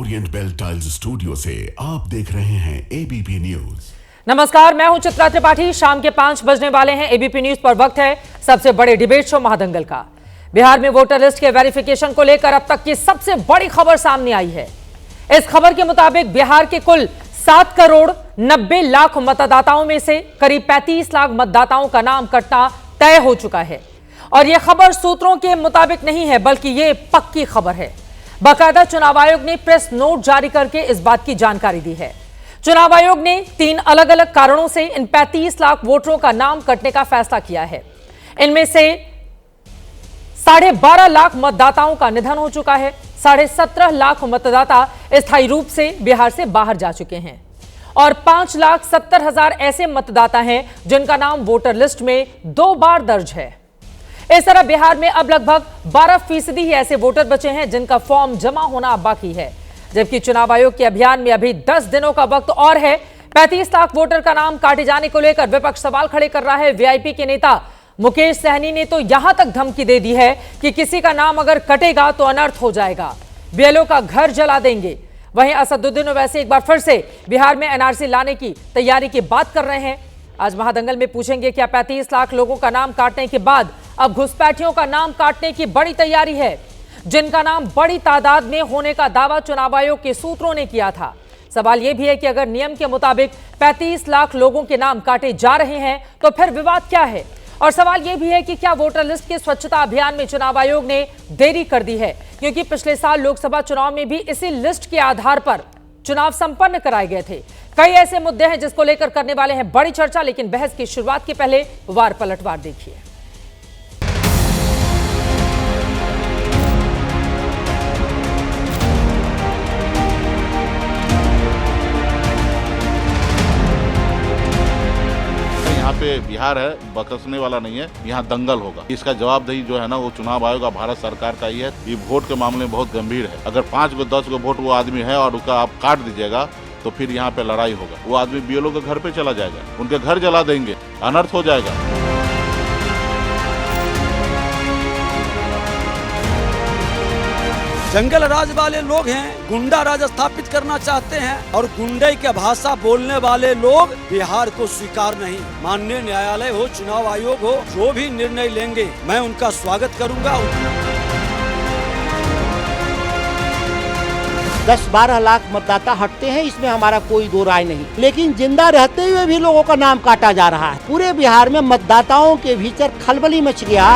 Orient bell tiles studio से आप देख रहे हैं एबीपी न्यूज। नमस्कार, मैं हूं चित्रा त्रिपाठी। शाम के 5 बजने वाले हैं। एबीपी न्यूज पर वक्त है सबसे बड़े डिबेट शो महादंगल का। बिहार में वोटर लिस्ट के वेरिफिकेशन को लेकर अब तक की सबसे बड़ी खबर सामने आई है। इस खबर के मुताबिक बिहार के कुल 7 करोड़ 90 लाख मतदाताओं में से करीब 35 लाख मतदाताओं का नाम कटना तय हो चुका है। और यह खबर सूत्रों के मुताबिक नहीं है, बल्कि यह पक्की खबर है। बाकायदा चुनाव आयोग ने प्रेस नोट जारी करके इस बात की जानकारी दी है। चुनाव आयोग ने 3 अलग अलग कारणों से इन 35 लाख वोटरों का नाम कटने का फैसला किया है। इनमें से 12.5 लाख मतदाताओं का निधन हो चुका है। 17.5 लाख मतदाता स्थायी रूप से बिहार से बाहर जा चुके हैं और 5,70,000 ऐसे मतदाता हैं जिनका नाम वोटर लिस्ट में 2 बार दर्ज है। इस तरह बिहार में अब लगभग 12% ही ऐसे वोटर बचे हैं जिनका फॉर्म जमा होना बाकी है, जबकि चुनाव आयोग के अभियान में अभी 10 दिनों का वक्त और है। 35 लाख वोटर का नाम काटे जाने को लेकर विपक्ष सवाल खड़े कर रहा है। वीआईपी के नेता मुकेश सहनी ने तो यहां तक धमकी दे दी है कि किसी का नाम अगर कटेगा तो अनर्थ हो जाएगा, बीएलओ का घर जला देंगे। वहीं असदुद्दीन ओवैसी एक बार फिर से बिहार में एनआरसी लाने की तैयारी की बात कर रहे हैं। आज महादंगल में पूछेंगे क्या 35 लाख लोगों का नाम काटने के बाद अब घुसपैठियों का नाम काटने की बड़ी तैयारी है, जिनका नाम बड़ी तादाद में होने का दावा चुनाव आयोग के सूत्रों ने किया था। सवाल यह भी है कि अगर नियम के मुताबिक 35 लाख लोगों के नाम काटे जा रहे हैं तो फिर विवाद क्या है। और सवाल यह भी है कि क्या वोटर लिस्ट के स्वच्छता अभियान में चुनाव आयोग ने देरी कर दी है, क्योंकि पिछले साल लोकसभा चुनाव में भी इसी लिस्ट के आधार पर चुनाव संपन्न कराए गए थे। कई ऐसे मुद्दे हैं जिसको लेकर करने वाले हैं बड़ी चर्चा, लेकिन बहस की शुरुआत के पहले वार पलटवार देखिए। यहाँ पे बिहार है, बकसने वाला नहीं है, यहाँ दंगल होगा। इसका जवाबदेही जो है ना वो चुनाव आयोग और भारत सरकार का ही है। ये वोट के मामले में बहुत गंभीर है। अगर 5 को 10 को वोट वो आदमी है और उसका आप काट दीजिएगा तो फिर यहाँ पे लड़ाई होगा। वो आदमी बीएलओ के घर पे चला जाएगा, उनके घर जला देंगे, अनर्थ हो जाएगा। जंगल राज वाले लोग हैं, गुंडा राज स्थापित करना चाहते हैं और गुंडे के भाषा बोलने वाले लोग बिहार को स्वीकार नहीं। माननीय न्यायालय हो, चुनाव आयोग हो, जो भी निर्णय लेंगे मैं उनका स्वागत करूंगा। 10-12 लाख मतदाता हटते हैं, इसमें हमारा कोई दो राय नहीं, लेकिन जिंदा रहते हुए भी लोगों का नाम काटा जा रहा है। पूरे बिहार में मतदाताओं के भीतर खलबली मच गया।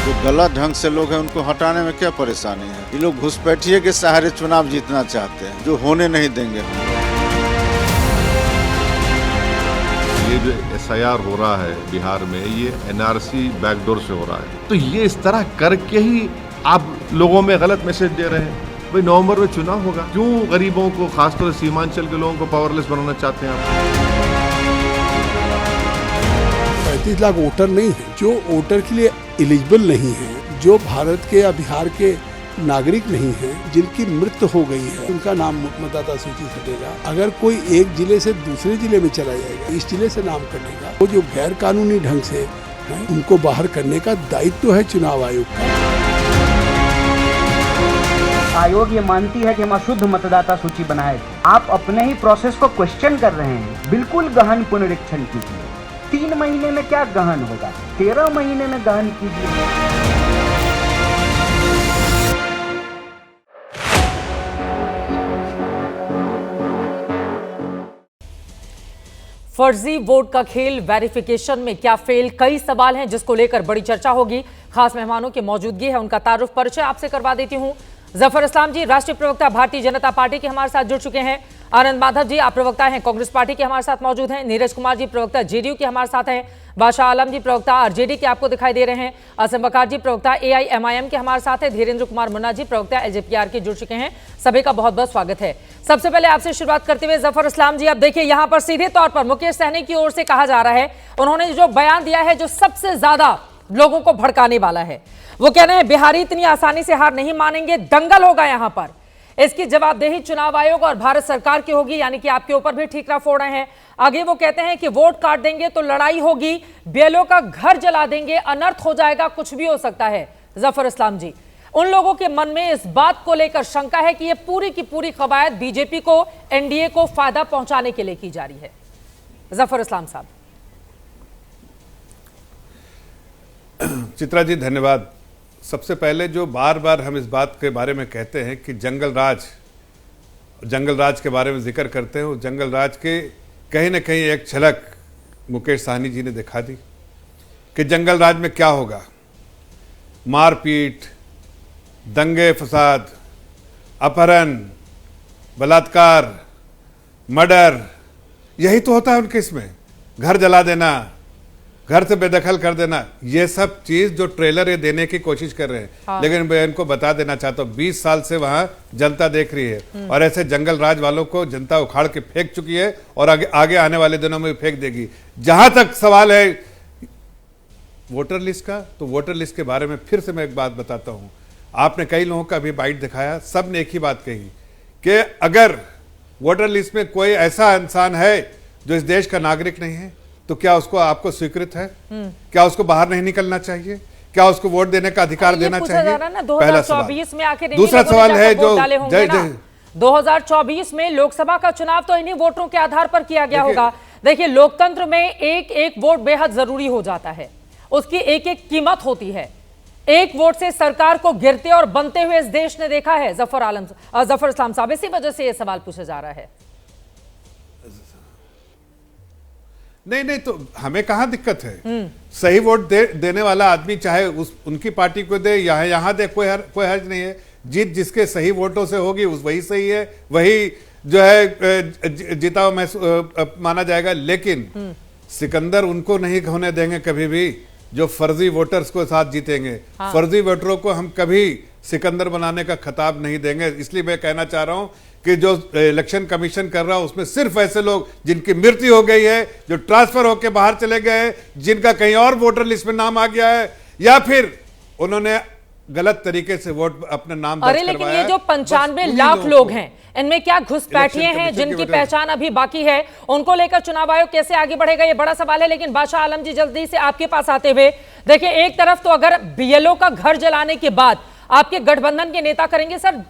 जो गलत ढंग से लोग हैं उनको हटाने में क्या परेशानी है। ये लोग घुसपैठिए के सहारे चुनाव जीतना चाहते हैं, जो होने नहीं देंगे। ये जो एसआईआर हो रहा है बिहार में, ये एनआरसी बैकडोर से हो रहा है, तो ये इस तरह करके ही आप लोगों में गलत मैसेज दे रहे हैं। भाई नवंबर में चुनाव होगा, क्यों गरीबों को, खासतौर से सीमांचल के लोगों को पावरलेस बनाना चाहते हैं आप? 35 लाख वोटर नहीं है जो वोटर के लिए एलिजिबल नहीं है, जो भारत के या बिहार के नागरिक नहीं है, जिनकी मृत्यु हो गई है, उनका नाम मतदाता सूची से हटेगा। अगर कोई एक जिले से दूसरे जिले में चला जाएगा, इस जिले से नाम कटेगा। वो जो गैर कानूनी ढंग से है, उनको बाहर करने का दायित्व है चुनाव आयोग का। आयोग ये मानती है कि हम अशुद्ध मतदाता सूची बनाए थे। आप अपने ही प्रोसेस को क्वेश्चन कर रहे हैं। बिल्कुल गहन पुनरीक्षण कीजिए। 3 महीने में क्या गहन होगा, 13 महीने में गहन कीजिए। फर्जी वोट का खेल, वेरिफिकेशन में क्या फेल, कई सवाल हैं जिसको लेकर बड़ी चर्चा होगी। खास मेहमानों की मौजूदगी है, उनका तारुफ परिचय आपसे करवा देती हूं। जफर इस्लाम जी राष्ट्रीय प्रवक्ता भारतीय जनता पार्टी के हमारे साथ जुड़ चुके हैं। आनंद माधव जी आप प्रवक्ता हैं कांग्रेस पार्टी के हमारे साथ मौजूद हैं। नीरज कुमार जी प्रवक्ता जेडीयू के हमारे साथ हैं। बादशाह आलम जी प्रवक्ता आरजेडी के आपको दिखाई दे रहे हैं। असम बकार जी प्रवक्ता एआईएमआईएम के हमारे साथ हैं। धीरेन्द्र कुमार मुन्ना जी प्रवक्ता एलजेपीआर के जुड़ चुके हैं। सभी का बहुत बहुत स्वागत है। सबसे पहले आपसे शुरुआत करते हुए जफर इस्लाम जी, अब देखिए यहाँ पर सीधे तौर पर मुकेश सहनी की ओर से कहा जा रहा है, उन्होंने जो बयान दिया है जो सबसे ज्यादा लोगों को भड़काने वाला है। वो कह रहे हैं बिहारी इतनी आसानी से हार नहीं मानेंगे, दंगल होगा यहां पर। इसकी जवाबदेही चुनाव आयोग और भारत सरकार की होगी, यानी कि आपके ऊपर भी ठीकरा फोड़ रहे हैं। आगे वो कहते हैं कि वोट काट देंगे तो लड़ाई होगी, बीएलओ का घर जला देंगे, अनर्थ हो जाएगा, कुछ भी हो सकता है। जफर इस्लाम जी, उन लोगों के मन में इस बात को लेकर शंका है कि यह पूरी की पूरी कवायद बीजेपी को, एनडीए को फायदा पहुंचाने के लिए की जा रही है। जफर इस्लाम साहब। चित्रा जी धन्यवाद। सबसे पहले जो बार बार हम इस बात के बारे में कहते हैं कि जंगल राज के बारे में जिक्र करते हैं, उस जंगल राज के कहीं ना कहीं एक झलक मुकेश साहनी जी ने दिखा दी कि जंगल राज में क्या होगा। मारपीट, दंगे फसाद, अपहरण, बलात्कार, मर्डर, यही तो होता है उनके इसमें। घर जला देना, घर से बेदखल कर देना, ये सब चीज जो ट्रेलर ये देने की कोशिश कर रहे हैं। हाँ। लेकिन मैं इनको बता देना चाहता हूँ 20 साल से वहां जनता देख रही है और ऐसे जंगल राज वालों को जनता उखाड़ के फेंक चुकी है और आगे आने वाले दिनों में भी फेंक देगी। जहां तक सवाल है वोटर लिस्ट का, तो वोटर लिस्ट के बारे में फिर से मैं एक बात बताता हूं। आपने कई लोगों का भी बाइट दिखाया, सब ने एक ही बात कही कि अगर वोटर लिस्ट में कोई ऐसा इंसान है जो इस देश का नागरिक नहीं है तो क्या उसको आपको स्वीकृत है? क्या उसको बाहर नहीं निकलना चाहिए? क्या उसको वोट देने का अधिकार देना चाहिए? पहला सवाल। में आखिर दूसरा सवाल है जो 2024 में लोकसभा का चुनाव तो इन्हीं वोटों के आधार पर किया गया होगा। देखिए, लोकतंत्र में एक एक वोट बेहद जरूरी हो जाता है, उसकी एक एक कीमत होती है। एक वोट से सरकार को गिरते और बनते हुए इस देश ने देखा है। जफर इस्लाम साहब, इसी वजह से यह सवाल पूछा जा रहा है। नहीं, तो हमें कहां दिक्कत है? सही वोट देने वाला आदमी चाहे उनकी पार्टी को दे, यहां दे, कोई हर्ज नहीं है। जीत जिसके सही वोटों से होगी वही सही है, वही जो है जीता हुआ माना जाएगा। लेकिन सिकंदर उनको नहीं होने देंगे कभी भी जो फर्जी वोटर्स को साथ जीतेंगे। हाँ। फर्जी वोटरों को हम कभी सिकंदर बनाने का खिताब नहीं देंगे। इसलिए मैं कहना चाह रहा हूं कि जो इलेक्शन कमीशन कर रहा है उसमें सिर्फ ऐसे लोग जिनकी मृत्यु हो गई है, जो ट्रांसफर होकर बाहर चले गए, जिनका कहीं और वोटर लिस्ट में नाम आ गया है, या फिर उन्होंने गलत तरीके से वोट अपना नाम दर्ज करवाया। लेकिन ये जो 95 लाख लोग हैं, इनमें क्या घुसपैठिए हैं जिनकी पहचान अभी बाकी है? उनको लेकर चुनाव आयोग कैसे आगे बढ़ेगा, ये बड़ा सवाल है। लेकिन बादशाह आलम जी, जल्दी से आपके पास आते हुए, देखिए, एक तरफ तो अगर बीएलओ का घर जलाने के बाद आपके गठबंधन के नेता करेंगे सर,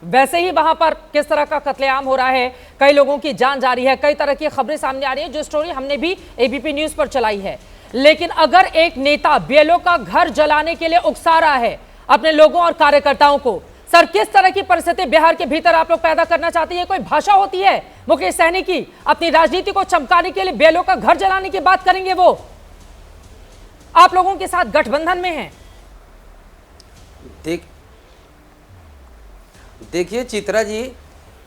वैसे ही वहां पर किस तरह का कत्लेआम हो रहा है, कई लोगों की जान जा रही है, कई तरह की खबरें सामने आ रही है, जो स्टोरी हमने भी एबीपी न्यूज पर चलाई है। लेकिन अगर एक नेता बीएलओ का घर जलाने के लिए उकसा रहा है अपने लोगों और कार्यकर्ताओं को, सर किस तरह की परिस्थिति बिहार के भीतर आप लोग पैदा करना चाहते हैं? कोई भाषा होती है मुकेश सहनी की? अपनी राजनीति को चमकाने के लिए बीएलओ का घर जलाने की बात करेंगे वो? आप लोगों के साथ गठबंधन में हैं। देखिए चित्रा जी,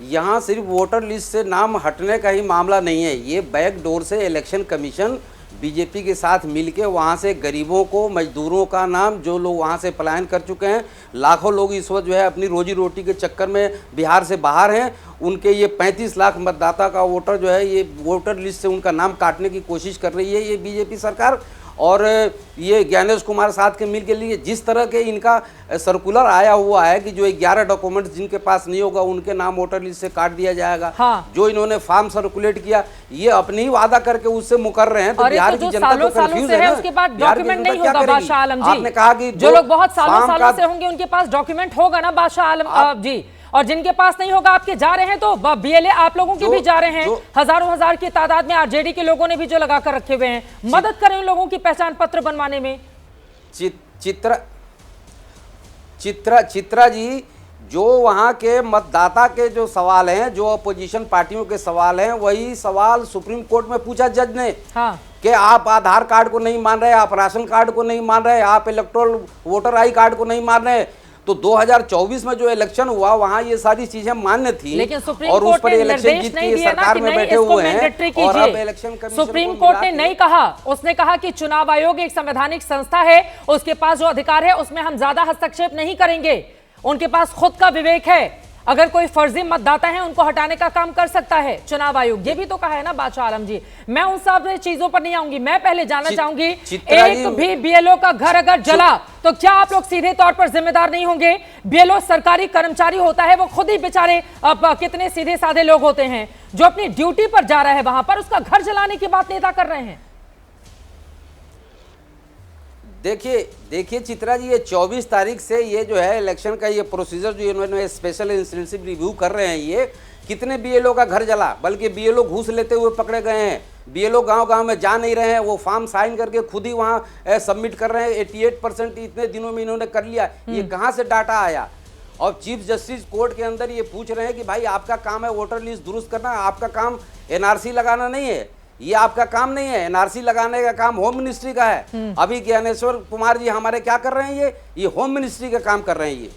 यहाँ सिर्फ वोटर लिस्ट से नाम हटने का ही मामला नहीं है। ये बैकडोर से इलेक्शन कमीशन बीजेपी के साथ मिलके वहाँ से गरीबों को, मजदूरों का नाम, जो लोग वहाँ से पलायन कर चुके हैं, लाखों लोग इस वक्त जो है अपनी रोजी रोटी के चक्कर में बिहार से बाहर हैं, उनके ये 35 लाख मतदाता का वोटर जो है ये वोटर लिस्ट से उनका नाम काटने की कोशिश कर रही है ये बीजेपी सरकार। और ये ज्ञानेश कुमार साथ के मिल के लिए जिस तरह के इनका सर्कुलर आया हुआ है कि जो 11 डॉक्यूमेंट्स जिनके पास नहीं होगा उनके नाम वोटर लिस्ट से काट दिया जाएगा। हाँ। जो इन्होंने फॉर्म सर्कुलेट किया, ये अपनी ही वादा करके उससे मुकर रहे हैं। तो बिहार की जनता तो कंफ्यूज है, उसके बाद डॉक्यूमेंट नहीं होगा। बादशाह आलम जी, आपने कहा कि जो लोग बहुत सालों से होंगे उनके पास डॉक्यूमेंट होगा ना बादशाह आलम जी, और जिनके पास नहीं होगा, आपके जा रहे हैं तो बीएलए आप लोगों के भी जा रहे हैं, हजार की तादाद में आरजेडी के लोगों ने भी जो लगा कर रखे हुए हैं। मदद करें उन लोगों की पहचान पत्र बनवाने में। चित्रा जी, जो वहां के मतदाता के जो सवाल हैं, जो अपोजिशन पार्टियों के सवाल हैं, वही सवाल सुप्रीम कोर्ट में पूछा जज ने। हाँ। कि आप आधार कार्ड को नहीं मान रहे, आप राशन कार्ड को नहीं मान रहे, आप इलेक्टोरल वोटर आई कार्ड को नहीं मान रहे। तो 2024 में जो इलेक्शन हुआ वहां ये सारी चीजें मान्य थी, लेकिन सुप्रीम कोर्ट ने निर्देश नहीं दिया ना कि नहीं इसको मैंडेटरी कीजिए। सुप्रीम कोर्ट ने नहीं कहा, उसने कहा कि चुनाव आयोग एक संवैधानिक संस्था है, उसके पास जो अधिकार है उसमें हम ज्यादा हस्तक्षेप नहीं करेंगे, उनके पास खुद का विवेक है, अगर कोई फर्जी मतदाता है उनको हटाने का काम कर सकता है चुनाव आयोग। ये भी तो कहा है ना बादशाह आलम जी। मैं उन सब चीजों पर नहीं आऊंगी, मैं पहले जानना चाहूंगी, एक भी बीएलओ का घर अगर जला तो क्या आप लोग सीधे तौर पर जिम्मेदार नहीं होंगे? बीएलओ सरकारी कर्मचारी होता है, वो खुद ही बेचारे कितने सीधे साधे लोग होते हैं, जो अपनी ड्यूटी पर जा रहा है वहां पर उसका घर जलाने की बात नेता कर रहे हैं। देखिए चित्रा जी, ये 24 तारीख से ये जो है इलेक्शन का ये प्रोसीजर जो इन्होंने स्पेशल इंटेंसिव रिव्यू कर रहे हैं, ये कितने बीएलओ का घर जला, बल्कि बीएलओ घूस लेते हुए पकड़े गए हैं। बीएलओ गांव-गांव में जा नहीं रहे हैं, वो फॉर्म साइन करके खुद ही वहां सबमिट कर रहे हैं। 88% इतने दिनों में इन्होंने कर लिया। ये कहां से डाटा आया? और चीफ जस्टिस कोर्ट के अंदर ये पूछ रहे हैं कि भाई आपका काम है वोटर लिस्ट दुरुस्त करना, आपका काम एनआरसी लगाना नहीं है, ये आपका काम नहीं है। एनआरसी लगाने का काम होम मिनिस्ट्री का है। अभी ज्ञानेश्वर कुमार जी हमारे क्या कर रहे हैं, ये होम मिनिस्ट्री का काम कर रहे हैं। ये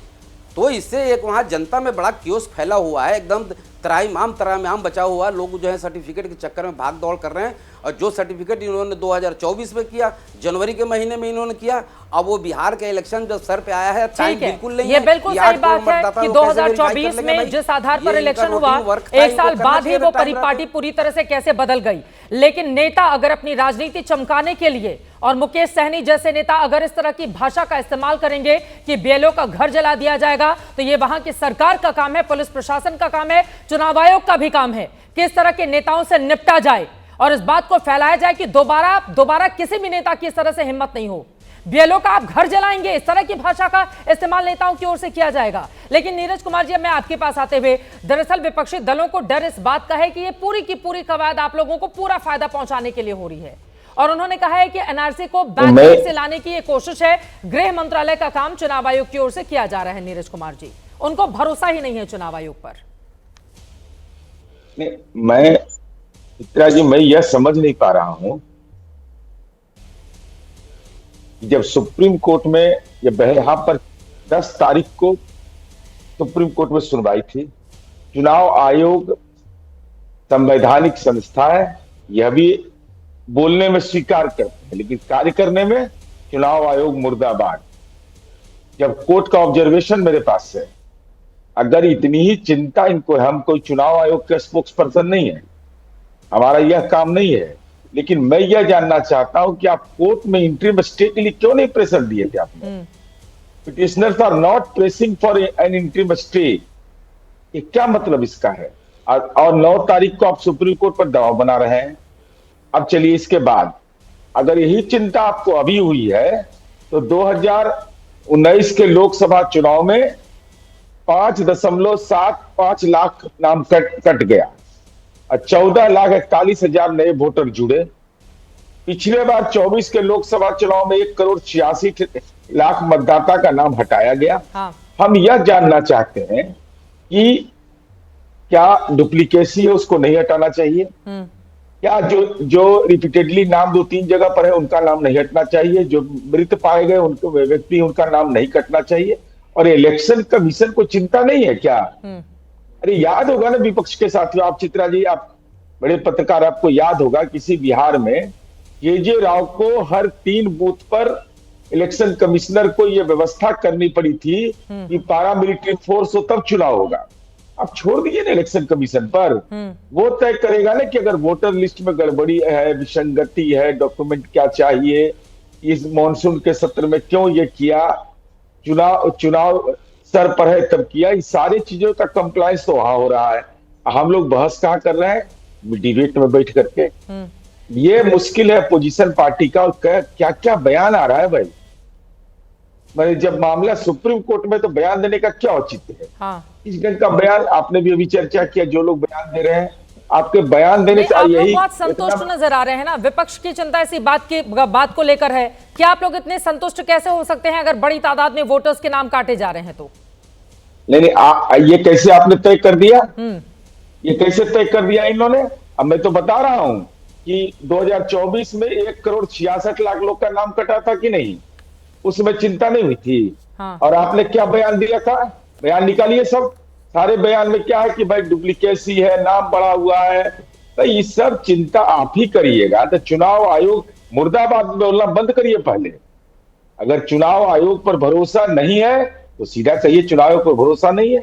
तो इससे एक वहाँ जनता में बड़ा क्योस फैला हुआ है, एकदम तराईमाम बचा हुआ। लोग जो है सर्टिफिकेट के चक्कर में भाग दौड़ कर रहे हैं, और जो सर्टिफिकेट इन्होंने 2024 में किया, जनवरी के महीने में इन्होंने किया, अब वो बिहार के इलेक्शन जब सर पे आया है, टाइम बिल्कुल नहीं है। ये बिल्कुल सही बात है कि 2024 में जिस आधार पर इलेक्शन हुआ, एक साल बाद ही वो परिपाटी पूरी तरह से कैसे बदल गई। लेकिन नेता अगर अपनी राजनीति चमकाने के लिए, और मुकेश सहनी जैसे नेता अगर इस तरह की भाषा का इस्तेमाल करेंगे कि बीएलओ का घर जला दिया जाएगा, तो ये वहां की सरकार का काम है, पुलिस प्रशासन का काम है, चुनाव आयोग का भी काम है किस तरह के नेताओं से निपटा जाए और इस बात को फैलाया जाए कि दोबारा किसी भी नेता की इस तरह से हिम्मत नहीं हो। बीएलओ का आप घर जलाएंगे, इस तरह की भाषा का इस्तेमाल नेताओं की ओर से किया जाएगा। लेकिन नीरज कुमार जी, मैं आपके पास आते हुए, दरअसल विपक्षी दलों को डर इस बात का है कि ये पूरी की पूरी कवायद आप लोगों को पूरा फायदा पहुंचाने के लिए हो रही है, और उन्होंने कहा है कि एनआरसी को बैकफुट से लाने की ये कोशिश है। गृह मंत्रालय का काम चुनाव आयोग की ओर से किया जा रहा है। नीरज कुमार जी, उनको भरोसा ही नहीं है चुनाव आयोग पर। मैं चित्रा जी, मैं यह समझ नहीं पा रहा हूं, जब सुप्रीम कोर्ट में यहां पर 10 तारीख को सुप्रीम कोर्ट में सुनवाई थी। चुनाव आयोग संवैधानिक संस्था है, यह भी बोलने में स्वीकार करते हैं, लेकिन कार्य करने में चुनाव आयोग मुर्दाबाद। जब कोर्ट का ऑब्जर्वेशन मेरे पास है, अगर इतनी ही चिंता इनको, हम कोई चुनाव आयोग के स्पोक्स पर्सन नहीं है, हमारा यह काम नहीं है, लेकिन मैं यह जानना चाहता हूं कि आप कोर्ट में इंटरिम स्टे के लिए क्यों नहीं प्रेशर दिए थे आपने? Petitioners are not pressing for an interim stay, ये क्या मतलब इसका है? और 9 तारीख को आप सुप्रीम कोर्ट पर दबाव बना रहे हैं। अब चलिए, इसके बाद अगर यही चिंता आपको अभी हुई है, तो 2019 के लोकसभा चुनाव में 5.75 लाख नाम कट गया और 14,41,000 नए वोटर जुड़े। पिछले बार 24 के लोकसभा चुनाव में 1,86,00,000 मतदाता का नाम हटाया गया। हम यह जानना चाहते हैं कि क्या डुप्लीकेसी है, उसको नहीं हटाना चाहिए? क्या जो रिपीटेडली नाम 2-3 जगह पर है उनका नाम नहीं हटना चाहिए? जो मृत पाए गए उनको व्यक्ति, उनका नाम नहीं कटना चाहिए? और इलेक्शन कमीशन को चिंता नहीं है क्या? अरे याद होगा ना विपक्ष के साथियों, आप चित्रा जी, आप बड़े पत्रकार, आपको याद होगा किसी बिहार में केजे राव को हर 3 बूथ पर इलेक्शन कमिश्नर को यह व्यवस्था करनी पड़ी थी कि पारामिलिट्री फोर्स हो तब चुनाव होगा। आप छोड़ दीजिए ना इलेक्शन कमीशन पर, वो तय करेगा ना कि अगर वोटर लिस्ट में गड़बड़ी है, विसंगति है, डॉक्यूमेंट क्या चाहिए, इस मॉनसून के सत्र में क्यों ये किया, चुनाव सर पर है तब किया, इस सारी चीजों का कंप्लायंस तो वहां हो रहा है। हम लोग बहस कहाँ कर रहे हैं? डिबेट में बैठ करके। ये मुश्किल है पोजीशन पार्टी का, और क्या क्या बयान आ रहा है भाई। मैंने जब मामला सुप्रीम कोर्ट में, तो बयान देने का क्या औचित्य है? इस ढंग का बयान आपने भी अभी चर्चा किया, जो लोग बयान दे रहे हैं, आपके बयान देने से यही बहुत संतुष्ट नजर आ रहे हैं ना। विपक्ष की चिंता इसी बात को लेकर है। क्या आप लोग इतने संतुष्ट कैसे हो सकते हैं अगर बड़ी तादाद में वोटर्स के नाम काटे जा रहे हैं तो? नहीं, ये कैसे आपने तय कर दिया? ये कैसे तय कर दिया इन्होंने? अब मैं तो बता रहा हूं कि 2024 में 1,66,00,000 लोग का नाम कटा था कि नहीं, उसमें चिंता नहीं हुई थी। और आपने क्या बयान दिया था? बयान निकालिए सब, सारे बयान में क्या है कि भाई डुप्लीकेसी है, नाम बढ़ा हुआ है। तो ये सब चिंता आप ही करिएगा। तो चुनाव आयोग मुर्दाबाद बोलना बंद करिए पहले। अगर चुनाव आयोग पर भरोसा नहीं है तो सीधा कहिए चुनाव आयोग पर भरोसा नहीं है।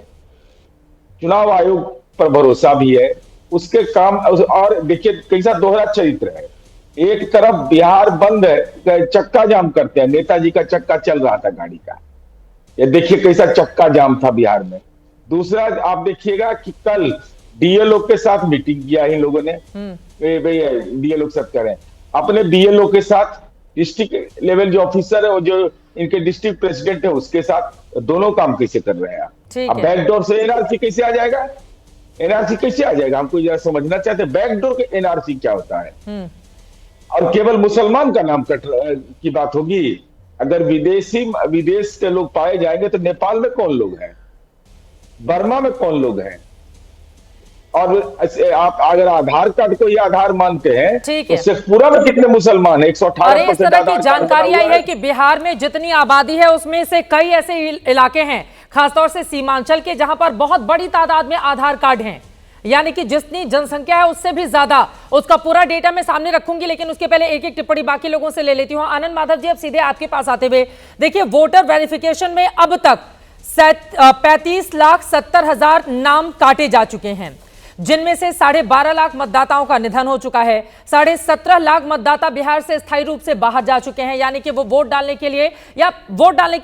चुनाव आयोग पर भरोसा भी है, उसके काम। और देखिए कैसा दोहरा चरित्र है। एक तरफ बिहार बंद है, चक्का जाम करते हैं, नेताजी का चक्का चल रहा था गाड़ी का, ये देखिए कैसा चक्का जाम था बिहार में। दूसरा आप देखिएगा कि कल डीएलओ के साथ मीटिंग किया इन लोगों ने, डीएलओ के साथ करें, अपने बीएलओ के साथ डिस्ट्रिक्ट लेवल जो ऑफिसर है, वो जो इनके डिस्ट्रिक्ट प्रेसिडेंट है, उसके साथ दोनों काम कैसे कर रहे हैं। अब बैकडोर से एनआरसी कैसे आ जाएगा? एनआरसी कैसे आ जाएगा? हमको जरा समझना चाहते हैं बैकडोर के एनआरसी क्या होता है। और केवल मुसलमान का नाम कट की बात होगी। अगर विदेश के लोग पाए जाएंगे तो नेपाल में कौन लोग हैं, बर्मा में कौन लोग हैं? और आप अगर आधार कार्ड को ये आधार मानते हैं तो शेखपुरा में कितने मुसलमान है? 118%। इस तरह की जानकारी आई है कि बिहार में जितनी आबादी है उसमें से कई ऐसे इलाके हैं, खासतौर से सीमांचल के, जहां पर बहुत बड़ी तादाद में आधार कार्ड हैं, यानी कि जितनी जनसंख्या है उससे भी ज्यादा। उसका पूरा डेटा मैं सामने रखूंगी, लेकिन उसके पहले एक एक टिप्पणी बाकी लोगों से ले लेती हूं। आनंद माधव जी, अब सीधे आपके पास आते हुए, देखिए वोटर वेरिफिकेशन में अब तक 35,70,000 नाम काटे जा चुके हैं, जिनमें से 12.5 लाख मतदाताओं का निधन हो चुका है। 17.5 लाख मतदाता बिहार से स्थायी रूप से बाहर जा चुके हैं, यानी कि वो वोट डालने के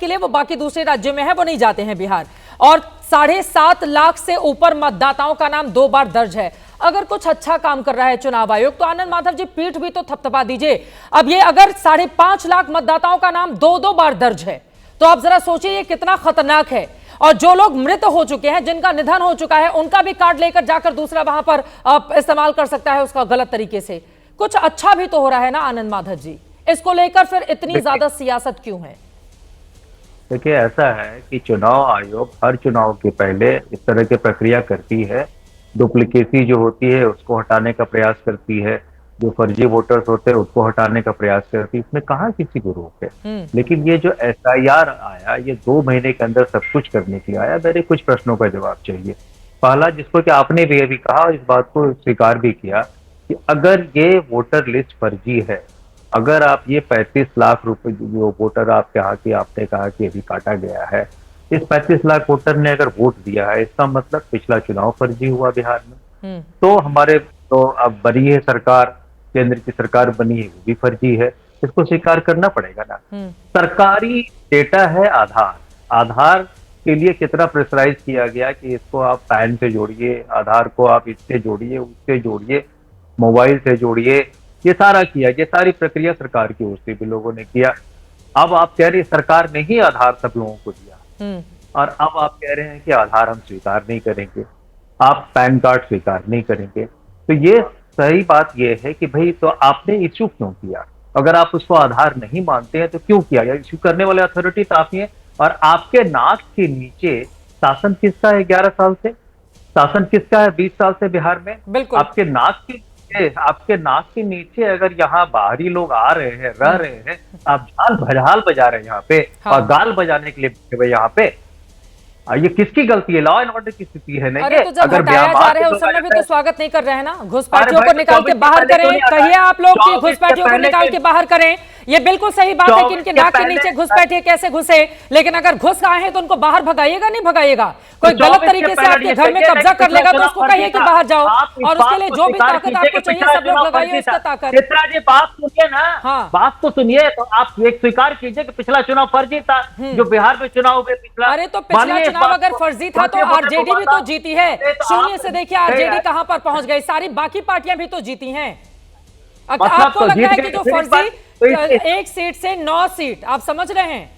लिए वो बाकी दूसरे राज्यों में है, वो नहीं जाते हैं बिहार। और 7.5 लाख से ऊपर मतदाताओं का नाम 2 बार दर्ज है। अगर कुछ अच्छा काम कर रहा है चुनाव आयोग तो आनंद माधव जी पीठ भी तो थपथपा दीजिए। अब ये अगर 5.5 लाख मतदाताओं का नाम 2 बार दर्ज है तो आप जरा सोचिए ये कितना खतरनाक है। और जो लोग मृत हो चुके हैं, जिनका निधन हो चुका है, उनका भी कार्ड लेकर जाकर दूसरा वहां पर इस्तेमाल कर सकता है उसका गलत तरीके से। कुछ अच्छा भी तो हो रहा है ना आनंद माधव जी, इसको लेकर फिर इतनी ज्यादा सियासत क्यों है? देखिए, ऐसा है कि चुनाव आयोग हर चुनाव के पहले इस तरह की प्रक्रिया करती है, डुप्लीकेसी जो होती है उसको हटाने का प्रयास करती है, जो फर्जी वोटर्स होते हैं उसको हटाने का प्रयास करती है। इसमें कहाँ किसी को रोक है। लेकिन ये जो SIR आया, ये 2 महीने के अंदर सब कुछ करने के लिए आया। मेरे कुछ प्रश्नों का जवाब चाहिए। पहला, जिसको कि आपने भी अभी कहा और इस बात को स्वीकार भी किया कि अगर ये वोटर लिस्ट फर्जी है, अगर आप ये 35 लाख रुपए जो वोटर आपके यहाँ की आपने कहा कि अभी काटा गया है, इस 35 लाख वोटर ने अगर वोट दिया है, इसका मतलब पिछला चुनाव फर्जी हुआ बिहार में। तो हमारे तो अब बनी है सरकार, केंद्र की सरकार बनी है, वो भी फर्जी है, इसको स्वीकार करना पड़ेगा ना। सरकारी डेटा है आधार के लिए कितना प्रेशराइज किया गया कि इसको आप पैन से जोड़िए, आधार को आप इससे जोड़िए, उससे जोड़िए, मोबाइल से जोड़िए, ये सारा किया। ये सारी प्रक्रिया सरकार की ओर से भी लोगों ने किया। अब आप कह रहे हैं सरकार ने ही आधार सब लोगों को दिया, और अब आप कह रहे हैं कि आधार हम स्वीकार नहीं करेंगे, आप पैन कार्ड स्वीकार नहीं करेंगे। तो ये सही बात यह है कि भाई तो आपने इश्यू क्यों किया? अगर आप उसको आधार नहीं मानते हैं तो क्यों किया? इश्यू करने वाले अथॉरिटी तो आप ही है। और आपके नाक के नीचे शासन किसका है? 11 साल से शासन किसका है? 20 साल से बिहार में। बिल्कुल। आपके नाक के नीचे अगर यहाँ बाहरी लोग आ रहे हैं, रह रहे हैं, आप झाल बजा रहे हैं यहाँ पे, और गाल बजाने के लिए यहाँ पे, ये किसकी गलती है? लॉ एंड ऑर्डर की स्थिति है नहीं। अरे तो जब हटाया जा रहा है उस समय भी तो स्वागत नहीं कर रहे हैं ना। घुसपैठियों को निकाल के बाहर करें, कहिए आप लोग कि घुसपैठियों को निकाल के बाहर करें। ये बिल्कुल सही बात है कि इनके नाक के नीचे घुसपैठे कैसे घुसे, लेकिन अगर घुस आए हैं तो उनको बाहर भगाइएगा नहीं भगाइएगा? कोई गलत तरीके से आपके घर में कब्जा कर लेगा तो उसको कहिए कि बाहर जाओ, और उसके लिए जो भी ताकत आपको चाहिए सब लोग लगाइए उसका ताकत। जी बात सुनिए ना, बात तो सुनिए। तो आप एक स्वीकार कीजिए कि पिछला चुनाव फर्जी था, जो बिहार में चुनाव हुए पिछला। अरे तो पिछला चुनाव अगर फर्जी था तो आरजेडी भी तो जीती है। शून्य से देखिए आरजेडी कहां पर पहुंच गई, सारी बाकी पार्टियां भी तो जीती हैं। आपको लगता है कि जो फर्जी 1 सीट से 9 सीट, आप समझ रहे हैं,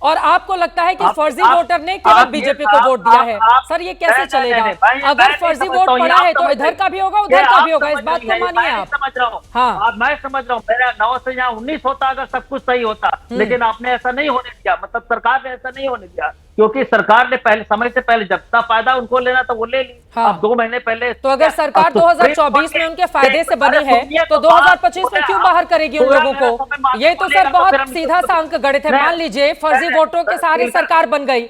और आपको लगता है कि फर्जी वोटर ने केवल बीजेपी को वोट दिया है? सर ये कैसे चलेगा? अगर फर्जी वोट पड़ा है तो इधर का भी होगा, उधर का भी होगा, इस बात को मानिए आप। समझ रहा हूँ, हाँ मैं समझ रहा हूँ। मेरा 9 से यहाँ 19 होता अगर सब कुछ सही होता, लेकिन आपने ऐसा नहीं होने दिया, मतलब सरकार ने ऐसा नहीं होने दिया, क्योंकि सरकार ने पहले समय से पहले जब तक फायदा उनको लेना था वो ले ली। अब 2 महीने पहले तो अगर सरकार 2024 में उनके फायदे से बनी है तो 2025 में क्यों बाहर करेगी उन लोगों को? ये तो सर बहुत सीधा सा अंक गणित है। मान लीजिए फर्जी वोटरों के सहारे सरकार बन गई,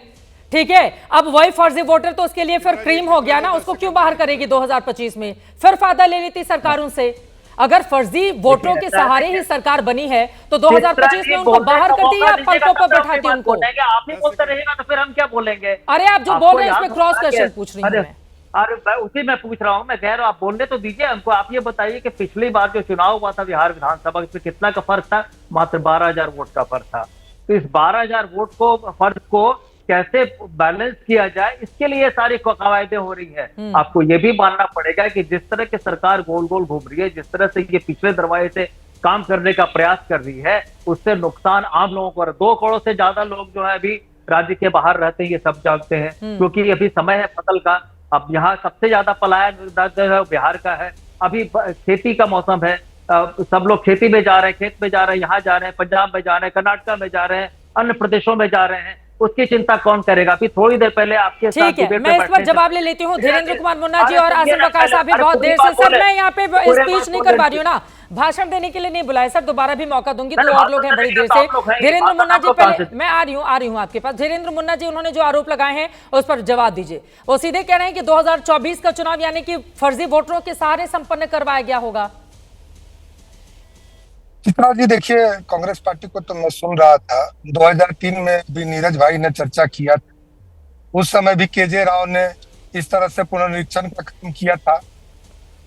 ठीक है, अब वही फर्जी वोटर तो उसके लिए फिर क्रीम हो गया ना, उसको क्यों बाहर करेगी 2025 में? फिर फायदा ले लेती सरकार उनसे। अगर फर्जी वोटरों के सहारे ही सरकार बनी है तो 2025 में उनको बाहर करती या पलकों पर बैठाती उनको? आप ही बोलते रहेगा तो फिर हम क्या बोलेंगे? अरे आप जो बोल रहे हैं इसमें क्रॉस क्वेश्चन पूछ रही हूं मैं। अरे उसी में पूछ रहा हूँ, मैं कह रहा हूँ आप बोलने तो दीजिए हमको। आप ये बताइए कि पिछली बार जो चुनाव हुआ था बिहार विधानसभा, इसमें कितना का फर्क था? मात्र 12,000 वोट का फर्क था। तो इस 12,000 वोट को फर्क को कैसे बैलेंस किया जाए, इसके लिए सारी कवायदें हो रही है। आपको ये भी मानना पड़ेगा कि जिस तरह की सरकार गोल गोल घूम रही है, जिस तरह से ये पिछले दरवाजे से काम करने का प्रयास कर रही है, उससे नुकसान आम लोगों को। 2 करोड़ से ज्यादा लोग जो है अभी राज्य के बाहर रहते हैं, ये सब जानते हैं, क्योंकि अभी समय है फसल का। अब यहाँ सबसे ज्यादा पलायन जो है बिहार का है। अभी खेती का मौसम है, सब लोग खेती में जा रहे हैं, खेत में जा रहे हैं, यहाँ जा रहे हैं, पंजाब में जा रहे हैं, कर्नाटक में जा रहे हैं, अन्य प्रदेशों में जा रहे हैं। उसकी चिंता कौन करेगा? अभी थोड़ी देर पहले आपके साथ ठीक है, मैं इस पर जवाब ले लेती हूँ। धीरेन्द्र कुमार मुन्ना जी और आसिम वकार साहब भी बहुत देर से, सर मैं यहाँ पे स्पीच नहीं कर पा रही हूँ ना, भाषण देने के लिए नहीं बुलाया सर, दोबारा भी मौका दूंगी। तो और लोग हैं बड़ी देर से। धीरेन्द्र मुन्ना जी, पहले मैं आ रही हूँ आपके पास। धीरेन्द्र मुन्ना जी, उन्होंने जो आरोप लगाए हैं उस पर जवाब दीजिए। वो सीधे कह रहे हैं कि 2024 का चुनाव यानी कि फर्जी वोटरों के सहारे संपन्न करवाया गया होगा। चित्रा जी देखिए, कांग्रेस पार्टी को तो मैं सुन रहा था, 2003 में भी नीरज भाई ने चर्चा किया था, उस समय भी केजे राव ने इस तरह से पुनर्निरीक्षण का काम किया था,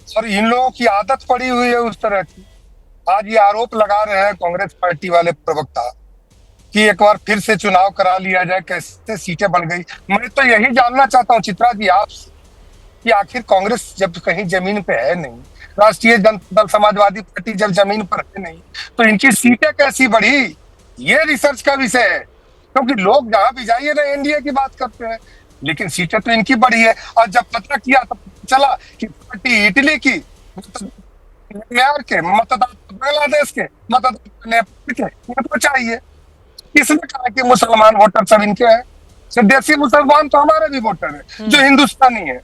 और इन लोगों की आदत पड़ी हुई है उस तरह की। आज ये आरोप लगा रहे हैं कांग्रेस पार्टी वाले प्रवक्ता कि एक बार फिर से चुनाव करा लिया जाए, कैसे सीटें बढ़ गई। मैं तो यही जानना चाहता हूँ चित्रा जी आपसे कि आखिर कांग्रेस जब कहीं जमीन पे है नहीं, राष्ट्रीय जनता दल समाजवादी पार्टी जब जमीन पर है नहीं, तो इनकी सीटें कैसी बढ़ी, ये रिसर्च का विषय है। क्योंकि लोग जहां भी जाइए ना एनडीए की बात करते हैं, लेकिन सीटें तो इनकी बढ़ी है। और जब पता किया तो चला कि पार्टी इटली की म्यांमार के मतदाता, बांग्लादेश के मतदाता, नेपाल के, इनको चाहिए। किसने कहा कि मुसलमान वोटर सब इनके हैं? देसी मुसलमान तो हमारे भी वोटर है जो हिंदुस्तानी है।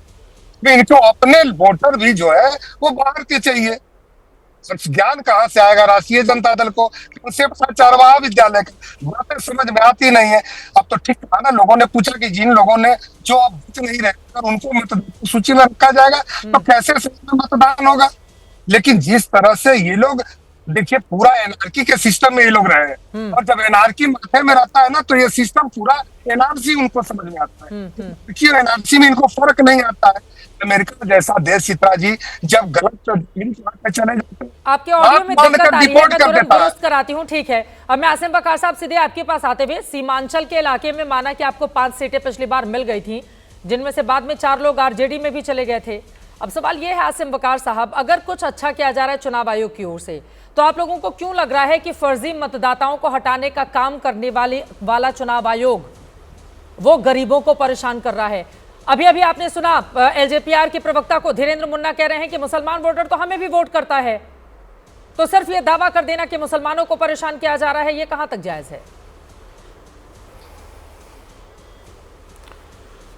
इनको अपने वोटर भी जो है वो बाहर के चाहिए। ज्ञान कहाँ से आएगा राष्ट्रीय जनता दल को? चरवाहा विद्यालय का बातें समझ में आती नहीं है। अब तो ठीक था ना, लोगों ने पूछा कि जिन लोगों ने जो अब बच नहीं रहे अगर उनको मतदान सूची में रखा जाएगा तो कैसे मतदान होगा। लेकिन जिस तरह से ये लोग, देखिए पूरा एनआरकी के सिस्टम में ये लोग रहे हैं, और जब एनआरकी माथे में रहता है ना तो ये सिस्टम पूरा एनआरसी उनको समझ में आता है। देखिए एनआरसी में इनको फर्क नहीं आता है। अमेरिका जैसा देश चित्रा जी जब गलत चले जाते हैं, आपके ऑडियो में दिक्कत आ रही है, मैं तुरंत दुरुस्त कराती हूँ। ठीक है, अब मैं आसिम वकार साहब सीधे आपके पास आते हुए, सीमांचल के इलाके में माना कि आपको 5 सीटें पिछली बार मिल गई थी, जिनमें से बाद में 4 लोग आरजेडी में भी चले गए थे। अब सवाल यह है आसिम वकार साहब, अगर कुछ अच्छा किया जा रहा है चुनाव आयोग की ओर से, तो आप लोगों को क्यों लग रहा है कि फर्जी मतदाताओं को हटाने का काम करने वाला चुनाव आयोग वो गरीबों को परेशान कर रहा है? अभी अभी आपने सुना एलजेपीआर के प्रवक्ता को, धीरेन्द्र मुन्ना कह रहे हैं कि मुसलमान वोटर तो हमें भी वोट करता है। तो सिर्फ ये दावा कर देना कि मुसलमानों को परेशान किया जा रहा है, ये कहां तक जायज है?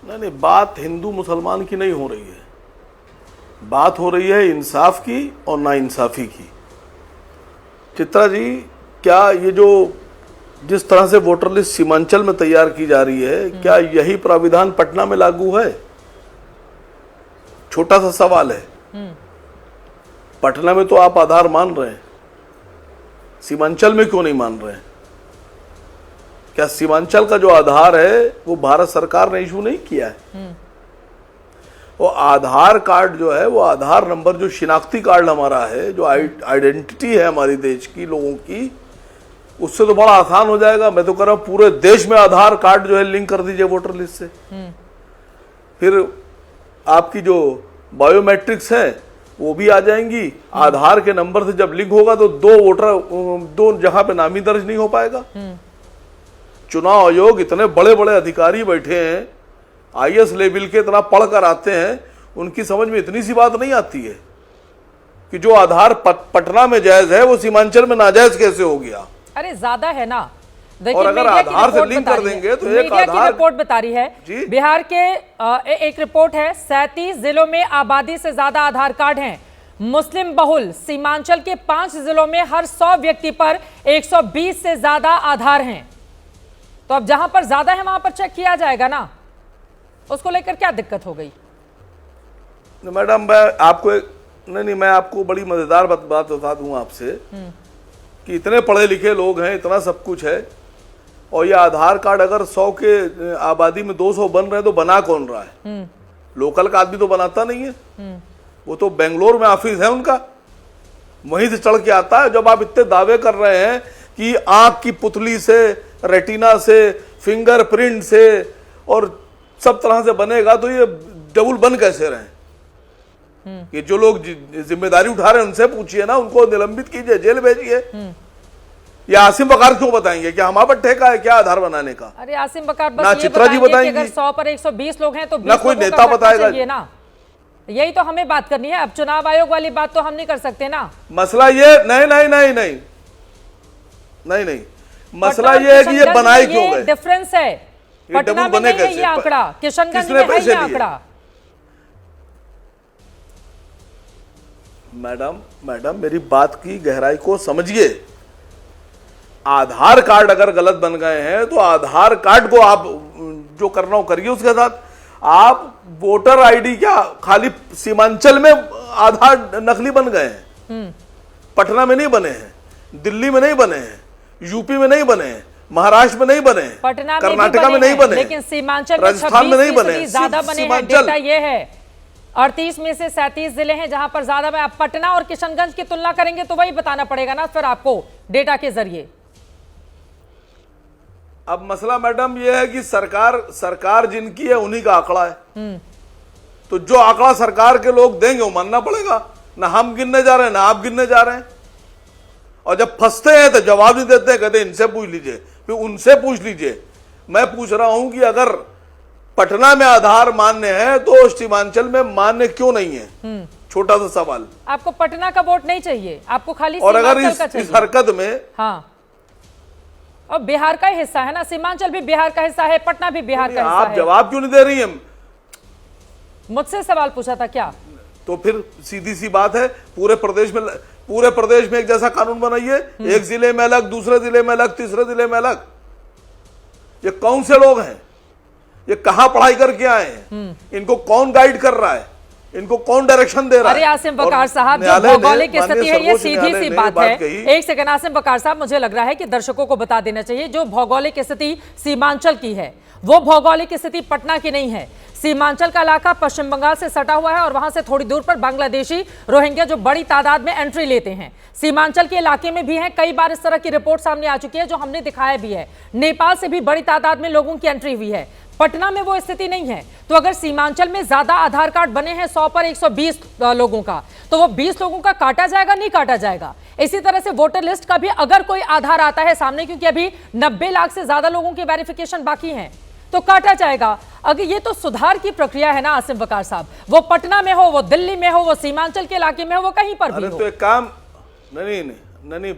नहीं, बात हिंदू मुसलमान की नहीं हो रही है, बात हो रही है इंसाफ की और नाइंसाफी की। चित्रा जी, क्या ये जो जिस तरह से वोटर लिस्ट सीमांचल में तैयार की जा रही है, क्या यही प्राविधान पटना में लागू है? छोटा सा सवाल है। पटना में तो आप आधार मान रहे हैं, सीमांचल में क्यों नहीं मान रहे हैं? क्या सीमांचल का जो आधार है वो भारत सरकार ने इशू नहीं किया है? वो आधार कार्ड जो है, वो आधार नंबर जो शिनाख्ती कार्ड हमारा है, जो आइडेंटिटी है हमारी देश की लोगों की, उससे तो बड़ा आसान हो जाएगा। मैं तो कह रहा हूं पूरे देश में आधार कार्ड जो है लिंक कर दीजिए वोटर लिस्ट से। फिर आपकी जो बायोमेट्रिक्स है वो भी आ जाएंगी। आधार के नंबर से जब लिंक होगा तो दो जगह पे नाम ही दर्ज नहीं हो पाएगा। चुनाव आयोग इतने बड़े बड़े अधिकारी बैठे हैं, आईएएस लेवल के, इतना पढ़ कर आते हैं, उनकी समझ में इतनी सी बात नहीं आती है कि जो आधार पटना में जायज है वो सीमांचल में नाजायज कैसे हो गया। अरे ज्यादा है ना। और अगर आधार से लिंक कर देंगे तो एक आधार की रिपोर्ट बता रही है, बिहार के एक रिपोर्ट है, 37 जिलों में आबादी से ज्यादा आधार कार्ड हैं, मुस्लिम बहुल। सीमांचल के 5 जिलों में हर 100 व्यक्ति पर 120 से ज्यादा आधार हैं। तो अब जहां पर ज्यादा है वहां पर चेक किया जाएगा ना, उसको लेकर क्या दिक्कत हो गई? मैडम मैं आपको बड़ी मजेदार बात बता दूं आपसे कि इतने पढ़े लिखे लोग हैं, इतना सब कुछ है, और ये आधार कार्ड अगर 100 के आबादी में 200 बन रहे हैं तो बना कौन रहा है? लोकल का आदमी तो बनाता नहीं है, वो तो बेंगलोर में ऑफिस है उनका, वहीं से चढ़ के आता है। जब आप इतने दावे कर रहे हैं कि आंख की पुतली से, रेटिना से, फिंगरप्रिंट से और सब तरह से बनेगा, तो ये डबल बन कैसे रहे? कि जो लोग जिम्मेदारी उठा रहे हैं उनसे पूछिए ना, उनको निलंबित कीजिए, जेल भेजिए। ये आसिम बकार क्यों बताएंगे? क्या हमारा ठेका है क्या आधार बनाने का? अरे आसिम बकार बस ना ये चित्रा जी बताएंगे कि अगर 100 पर 120 लोग हैं तो 20 ना कोई लोगों नेता का घटना बताएगा। चाहिए ना, यही तो हमें बात करनी है। अब चुनाव आयोग वाली बात तो हम नहीं कर सकते ना। मसला ये नहीं, मसला ये है कि ये बनाए क्यों गए? डिफरेंस है, पटना में नहीं है ये आंकड़ा, किशनगंज में है ये आंकड़ा। मैडम मेरी बात की गहराई को समझिए। आधार कार्ड अगर गलत बन गए हैं तो आधार कार्ड को आप जो करना हो करिए, उसके साथ आप वोटर आईडी क्या खाली सीमांचल में आधार नकली बन गए हैं? पटना में नहीं बने हैं, दिल्ली में नहीं बने हैं, यूपी में नहीं बने हैं, महाराष्ट्र में नहीं बने हैं, पटना में कर्नाटका में नहीं बने, लेकिन सीमांचल राजस्थान में नहीं बने, ज्यादा बने हैं। डेटा ये है 38 में से 37 जिले हैं जहां पर ज्यादा में। आप पटना और किशनगंज की तुलना करेंगे तो वही बताना पड़ेगा ना फिर आपको डेटा के जरिए। अब मसला मैडम यह है कि सरकार जिनकी है उन्हीं का आंकड़ा है, तो जो आंकड़ा सरकार के लोग देंगे वो मानना पड़ेगा। ना हम गिनने जा रहे हैं ना आप गिनने जा रहे हैं, और जब फंसते हैं तो जवाब नहीं देते, कहते इनसे पूछ लीजिए, फिर उनसे पूछ लीजिए। मैं पूछ रहा हूं कि अगर पटना में आधार मान्य है तो सीमांचल में मान्य क्यों नहीं है? छोटा सा सवाल। आपको पटना का वोट नहीं चाहिए, आपको खाली और अगर सीमांचल का चाहिए। इस हरकत में, हाँ, और बिहार का हिस्सा है ना, सीमांचल भी बिहार का हिस्सा है, पटना भी बिहार का हिस्सा है। आप जवाब क्यों नहीं दे रही हैं? मुझसे सवाल पूछा था क्या? तो फिर सीधी सी बात है, पूरे प्रदेश में एक जैसा कानून बनाइए, एक जिले में अलग, दूसरे जिले में अलग, तीसरे जिले में अलग। ये कौन से लोग हैं? ये कहां पढ़ाई करके आए हैं? इनको कौन गाइड कर रहा है? इनको कौन डायरेक्शन दे रहा है? अरे आसिम बकार साहब, जो भौगोलिक स्थिति है ये सीधी सी बात है। एक सेकंड आसिम बकार साहब, मुझे लग रहा है कि दर्शकों को बता देना चाहिए, जो भौगोलिक स्थिति सीमांचल की है वो भौगोलिक स्थिति पटना की नहीं है। सीमांचल का इलाका पश्चिम बंगाल से सटा हुआ है और वहां से थोड़ी दूर पर बांग्लादेशी रोहिंग्या जो बड़ी तादाद में एंट्री लेते हैं सीमांचल के इलाके में भी हैं। कई बार इस तरह की रिपोर्ट सामने आ चुकी है जो हमने दिखाया भी है। नेपाल से भी बड़ी तादाद में लोगों की एंट्री हुई है। पटना में वो स्थिति नहीं है। तो अगर सीमांचल में ज्यादा आधार कार्ड बने हैं 100 पर 120 लोगों का, तो वो 20 लोगों का काटा जाएगा, नहीं काटा जाएगा। इसी तरह से वोटर लिस्ट का भी अगर कोई आधार आता है सामने, क्योंकि अभी 90 लाख से ज्यादा लोगों की वेरिफिकेशन बाकी है, तो काटा जाएगा। अगर ये तो सुधार की प्रक्रिया है ना आसिम बकार साहब, वो पटना में हो, वो दिल्ली में हो, वो सीमांचल के इलाके में हो, वो कहीं पर भी हो। तो एक काम नहीं,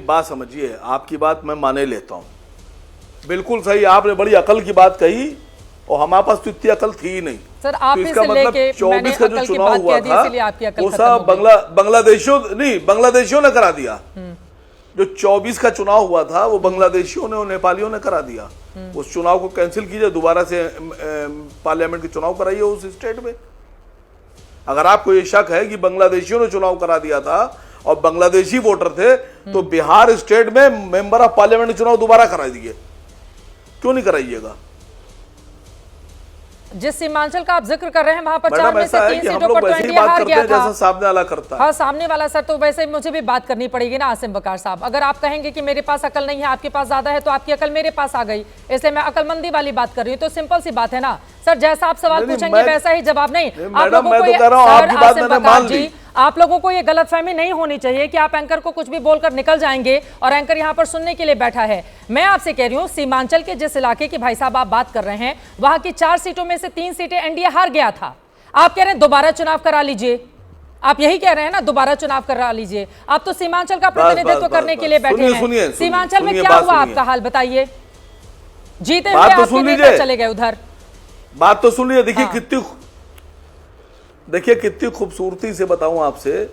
बात समझिए, आपकी बात मैं माने लेता हूं, बिल्कुल सही, आपने बड़ी अकल की बात कही और हमारे पास तो इतनी अकल थी ही नहीं। सर आप तो इसका मतलब 24 का जो चुनाव हुआ था वो सब बांग्लादेशियों ने करा दिया। जो 24 का चुनाव हुआ था वो बांग्लादेशियों ने और नेपालियों ने करा दिया। उस चुनाव को कैंसिल कीजिए, दोबारा से पार्लियामेंट के चुनाव कराइए उस स्टेट में। अगर आपको ये शक है कि बांग्लादेशियों ने चुनाव करा दिया था और बांग्लादेशी वोटर थे, तो बिहार स्टेट में मेंबर ऑफ पार्लियामेंट चुनाव दोबारा करा दिए, क्यों नहीं कराइएगा? जिस सीमांचल का आप जिक्र कर रहे हैं वहां पर 4 में से 3 सीटों पर तो इंडिया बात हार करते गया हैं था। जैसा सामने वाला करता है। हाँ, सामने वाला सर, तो वैसे मुझे भी बात करनी पड़ेगी ना आसिम बकार साहब। अगर आप कहेंगे कि मेरे पास अकल नहीं है, आपके पास ज्यादा है, तो आपकी अकल मेरे पास आ गई, इसलिए मैं अकलमंदी वाली बात कर रही हूँ। तो सिंपल सी बात है ना सर, जैसा आप सवाल पूछेंगे वैसा ही जवाब। नहीं, आप लोगों को आप लोगों को ये गलतफहमी नहीं होनी चाहिए कि आप एंकर को कुछ भी बोलकर निकल जाएंगे और एंकर यहाँ पर सुनने के लिए बैठा है। मैं आपसे कह रही हूँ, सीमांचल के जिस इलाके की भाई साहब आप बात कर रहे हैं, वहां की 4 सीटों में से 3 सीटें एनडीए हार गया था। आप कह रहे हैं दोबारा चुनाव करा लीजिए, आप यही कह रहे हैं ना, दोबारा चुनाव करा लीजिए। आप तो सीमांचल का प्रतिनिधित्व करने के लिए बैठे हैं। सीमांचल में क्या हुआ आपका हाल बताइए? जीते हुए आपके नेता चले गए उधर। बात तो सुन लीजिए। देखिए कितनी खूबसूरती से बताऊं आपसे,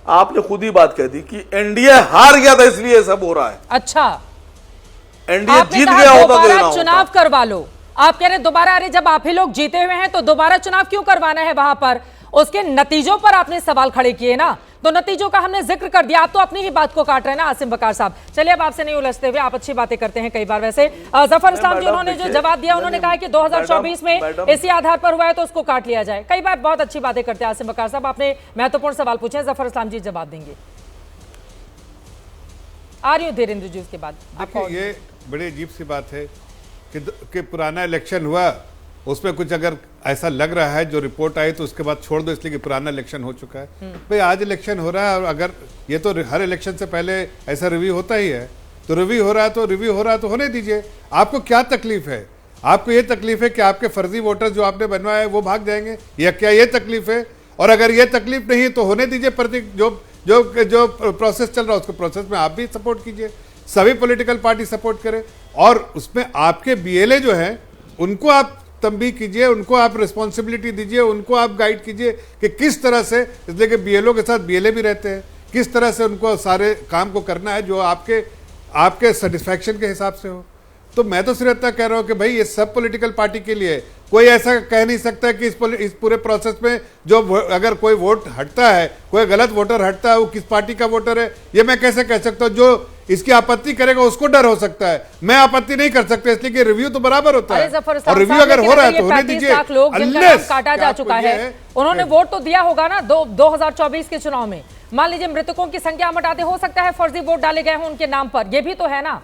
आपने खुद ही बात कह दी कि एनडीए हार गया था इसलिए सब हो रहा है। अच्छा, एनडीए जीत गया होता तो दोबारा चुनाव करवा लो। आप कह रहे दोबारा, अरे जब आप ही लोग जीते हुए हैं तो दोबारा चुनाव क्यों करवाना है? वहां पर उसके नतीजों पर आपने सवाल खड़े किए ना, तो नतीजों का हमने जिक्र कर दिया। आप तो अपनी ही बात को काट रहे हैं ना आसिम बकार साहब। चलिए अब आपसे नहीं उलझते हुए, आप अच्छी बातें करते हैं कई बार। वैसे जफर इस्लाम जी उन्होंने जो जवाब दिया, उन्होंने कहा कि 2024 में इसी आधार पर हुआ है तो उसको काट लिया जाए। कई बार बहुत अच्छी बातें करते हैं आसिम बकार साहब। आपने महत्वपूर्ण सवाल पूछे हैं, जफर इस्लाम जी जवाब देंगे। आ रही हूँ धीरेन्द्र जी उसके बाद। देखिए ये बड़ी अजीब सी बात है कि पुराना इलेक्शन हुआ उसमें कुछ अगर ऐसा लग रहा है जो रिपोर्ट आई तो उसके बाद छोड़ दो, इसलिए कि पुराना इलेक्शन हो चुका है। भाई आज इलेक्शन हो रहा है और अगर ये तो हर इलेक्शन से पहले ऐसा रिव्यू होता ही है, तो रिव्यू हो रहा है तो होने दीजिए। आपको क्या तकलीफ है? आपको ये तकलीफ है कि आपके फर्जी वोटर जो आपने बनवाए हैं वो भाग जाएंगे, या क्या ये तकलीफ है? और अगर ये तकलीफ नहीं है तो होने दीजिए। जो प्रोसेस चल रहा है उसको प्रोसेस में आप भी सपोर्ट कीजिए, सभी पॉलिटिकल पार्टी सपोर्ट करें, और उसमें आपके बीएलए जो हैं उनको आप तंबीह कीजिए, उनको आप रिस्पॉन्सिबिलिटी दीजिए, उनको आप गाइड कीजिए कि किस तरह से, इसलिए कि बीएलओ के साथ बीएलए भी रहते हैं, किस तरह से उनको सारे काम को करना है जो आपके सेटिस्फैक्शन के हिसाब से हो। तो मैं तो सिर्फ इतना कह रहा हूँ कि भाई ये सब पॉलिटिकल पार्टी के लिए, कोई ऐसा कह नहीं सकता कि इस पूरे प्रोसेस में जो अगर कोई वोट हटता है, कोई गलत वोटर हटता है, वो किस पार्टी का वोटर है ये मैं कैसे कह सकता हूँ? जो इसकी आपत्ति करेगा उसको डर हो सकता है, मैं आपत्ति नहीं कर सकता, इसलिए कि रिव्यू तो बराबर होता है, और रिव्यू अगर हो रहा है तो होने दीजिए। लोग जिनका नाम काटा जा चुका है उन्होंने वोट तो दिया होगा ना 2024 के चुनाव में। मान लीजिए मृतकों की संख्या हटाते, हो सकता है फर्जी वोट डाले गए हों उनके नाम पर, ये भी तो है ना,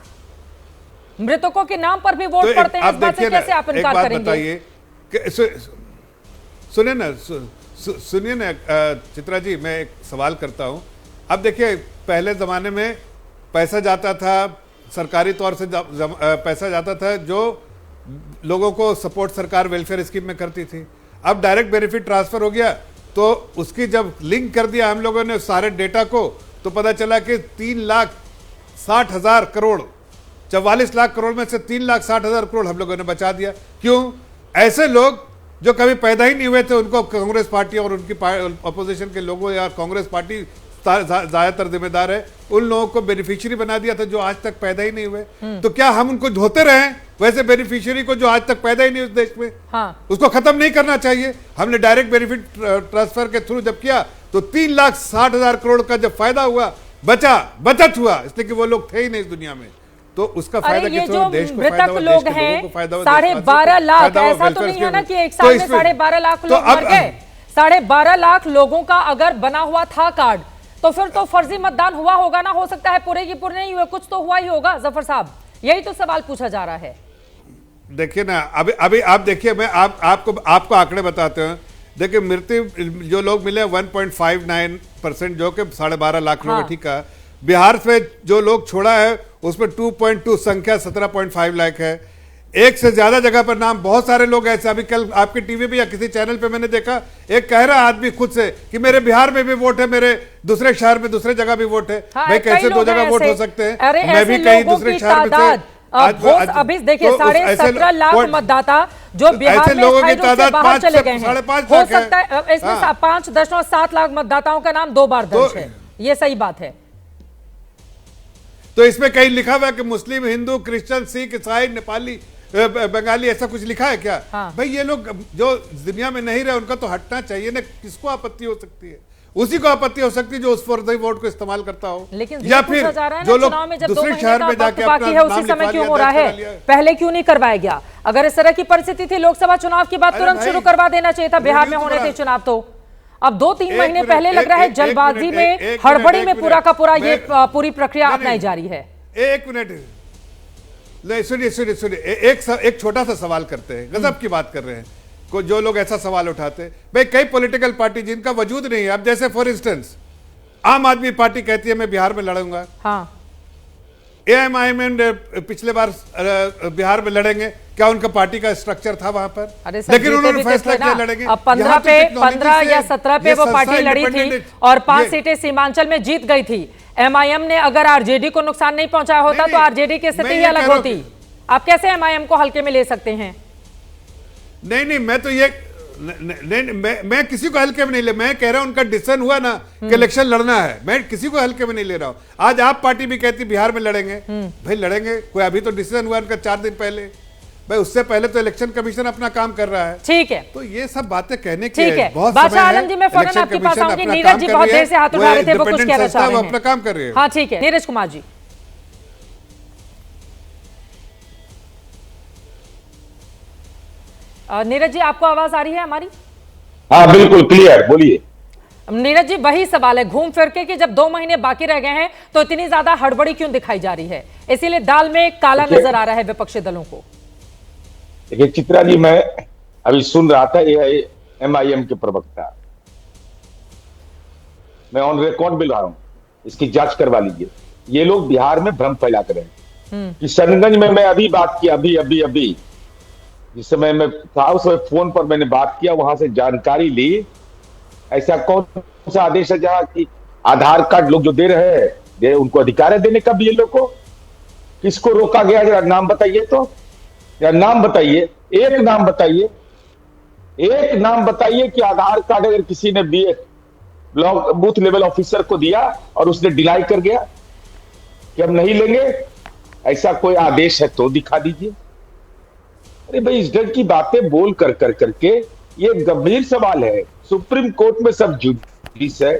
मृतकों के नाम पर भी वोट पड़ते हैं, इस बात से कैसे आप इनकार करेंगे? सुनिए ना चित्रा जी, मैं एक सवाल करता हूं। अब देखिए पहले जमाने में पैसा जाता था, सरकारी तौर से पैसा जाता था जो लोगों को सपोर्ट सरकार वेलफेयर स्कीम में करती थी। अब डायरेक्ट बेनिफिट ट्रांसफर हो गया, तो उसकी जब लिंक कर दिया हम लोगों ने सारे डेटा को, तो पता चला कि 3,60,000 करोड़, 44 लाख करोड़ में से 3,60,000 करोड़ हम लोगों ने बचा दिया। क्यों? ऐसे लोग जो कभी पैदा ही नहीं हुए थे उनको कांग्रेस पार्टी और उनकी अपोजिशन के लोगों या कांग्रेस पार्टी ज्यादातर जिम्मेदार है, उन लोगों को बेनिफिशियरी बना दिया था जो आज तक पैदा ही नहीं हुए। तो क्या हम उनको धोते रहे? वैसे बेनिफिशियरी को जो आज तक पैदा ही नहीं उस देश में, उसको खत्म नहीं करना चाहिए। हमने डायरेक्ट बेनिफिट ट्रांसफर के थ्रू जब किया तो 3,60,000 करोड़ का जब फायदा हुआ, बचत हुआ, इसलिए कि वो लोग थे ही नहीं इस दुनिया में, तो उसका फायदा किस देश को फायदा हुआ, लोग हैं 12.5 लाख, ऐसा तो नहीं है ना कि एक साल में 12.5 लाख लोग मर गए। 12.5 लाख लोगों का अगर बना हुआ था कार्ड, तो फिर तो फर्जी मतदान हुआ होगा ना, हो सकता है पूरे की पूरे नहीं हुए, कुछ तो हुआ ही होगा। जफर साहब, यही तो सवाल पूछा जा रहा है। देखिए ना, अभी आप देखिए, मैं आपको आंकड़े बताते हैं। देखिए मृत्यु जो लोग मिले 1.59%, जो कि 12.5 लाख लोग, ठीक है। बिहार से जो लोग छोड़ा है उसमें 2.2 संख्या 17.5 लाख है। एक से ज्यादा जगह पर नाम, बहुत सारे लोग ऐसे, अभी कल आपके टीवी पे या किसी चैनल पे मैंने देखा, एक कह रहा आदमी खुद से कि मेरे बिहार में भी वोट है, मेरे दूसरे शहर में दूसरे जगह भी वोट है। भाई कैसे 2 जगह वोट हो सकते हैं? मैं भी कहीं दूसरे शहर में से अभी देखिए 17.5 लाख मतदाता जो बिहार में लोगों की तादाद बाहर चले गए हैं, 5.5 हो सकता है इसमें 5.7 लाख मतदाताओं का नाम 2 बार दर्ज है, ये सही बात है। तो इसमें कहीं लिखा हुआ है कि मुस्लिम, हिंदू, क्रिश्चियन, सिख, ईसाई, नेपाली, बंगाली, ऐसा कुछ लिखा है क्या? भाई ये लोग जो दुनिया में नहीं रहे उनका तो हटना चाहिए ना। किसको आपत्ति हो सकती है? उसी को आपत्ति हो सकती है जो उस फर्जी वोट को इस्तेमाल करता हो, लेकिन या फिर जो लोग दूसरे शहर में जाके बाकी है उसी समय क्यों हो रहा है? पहले क्यों नहीं करवाया गया? अगर इस तरह की परिस्थिति थी, लोकसभा चुनाव की बात तुरंत शुरू करवा देना चाहिए था। बिहार में होने थे चुनाव, तो अब 2-3 महीने पहले लग रहा है जल्दबाजी में, हड़बड़ी में पूरा का पूरा ये पूरी प्रक्रिया अपनाई जा रही है। एक मिनट, सुनिए, एक छोटा सा सवाल करते हैं। गजब की बात कर रहे हैं जो लोग ऐसा सवाल उठाते हैं। भाई कई पॉलिटिकल पार्टी जिनका वजूद नहीं है, अब जैसे फॉर इंस्टेंस आम आदमी पार्टी कहती है मैं बिहार में लड़ूंगा, एआईएमआईएम पिछले बार बिहार में लड़ेंगे, क्या उनका पार्टी का स्ट्रक्चर था वहां पर? लेकिन उन्होंने फैसला किया लड़ेंगे। अब 15 या 17 पे वो पार्टी लड़ी थी और 5 सीटें सीमांचल में जीत गई थी। एमआईएम ने अगर आरजेडी को नुकसान नहीं पहुंचाया होता तो आरजेडी की स्थिति ही अलग होती। आप कैसे एमआईएम को हल्के में ले सकते हैं? नहीं, मैं तो ये मैं किसी को हल्के में नहीं ले, मैं कह रहा हूं उनका डिसीजन हुआ ना कि इलेक्शन लड़ना है, मैं किसी को हल्के में नहीं ले रहा हूं। आज आप पार्टी भी कहती बिहार में लड़ेंगे, भाई लड़ेंगे, कोई अभी तो डिसीजन हुआ उनका 4 दिन पहले, भाई उससे पहले तो इलेक्शन कमीशन अपना काम कर रहा है। ठीक है, तो ये सब बातें कहने की है। बहुत बादशाह आलम जी, मैं फौरन आपके पास आऊंगी। नीरज जी बहुत देर से हाथ उठा रहे थे, वो कुछ कहना चाह रहे हैं, अपना काम कर रहे हैं। हाँ ठीक है, नीरज कुमार जी। नीरज जी, आपको आवाज आ रही है हमारी? हाँ बिल्कुल क्लियर, बोलिए। नीरज जी, वही सवाल है घूम फिर के कि जब 2 महीने बाकी रह गए हैं तो इतनी ज्यादा हड़बड़ी क्यों दिखाई जा रही है? इसीलिए दाल में काला नजर आ रहा है विपक्षी दलों को। देखिए चित्रा जी, मैं अभी सुन रहा था, ये है MIM के प्रवक्ता, मैं ऑन रिकॉर्ड मिल रहा हूं, इसकी जांच करवा लीजिए। ये लोग बिहार में भ्रम फैला कर रहे हैं। किशनगंज में मैं अभी बात किया, अभी जिस समय मैं था उस समय फोन पर मैंने बात किया, वहां से जानकारी ली। ऐसा कौन सा आदेश है जहां की आधार कार्ड लोग जो दे रहे हैं उनको अधिकार है देने का भी? ये लोग को किसको रोका गया? जरा नाम बताइए तो, या नाम बताइए, एक नाम बताइए, एक नाम बताइए कि आधार कार्ड अगर किसी ने दिए ब्लॉक बूथ लेवल ऑफिसर को दिया और उसने डिनाई कर गया कि हम नहीं लेंगे, ऐसा कोई आदेश है तो दिखा दीजिए। अरे भाई, इस ढंग की बातें बोल कर करके ये गंभीर सवाल है। सुप्रीम कोर्ट में सब जुडिस है,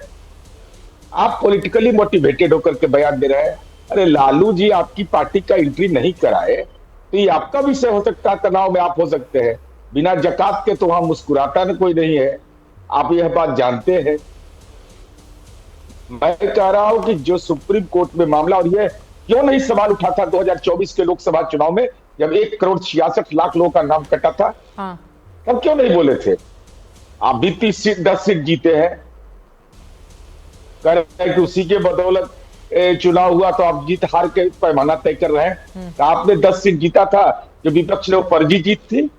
आप पॉलिटिकली मोटिवेटेड होकर के बयान दे रहे हैं। अरे लालू जी, आपकी पार्टी का एंट्री नहीं कराए तो ये आपका विषय हो सकता है, तनाव में आप हो सकते हैं। बिना जकात के तो वहां मुस्कुराता न कोई नहीं है, आप यह बात जानते हैं। मैं कह रहा हूं कि जो सुप्रीम कोर्ट में मामला, और ये क्यों नहीं सवाल उठा था 2024 के लोकसभा चुनाव में जब 1,66,00,000 लोगों का नाम कटा था? हाँ। तब क्यों नहीं बोले थे? आप भी 10 सीट जीते हैं, कह रहे हैं कि उसी के बदौलत चुनाव हुआ तो आप जीत हार के पैमाना तय कर रहे हैं। तो आपने 10 सीट जीता था, जो विपक्ष ने वो फर्जी जीत थी।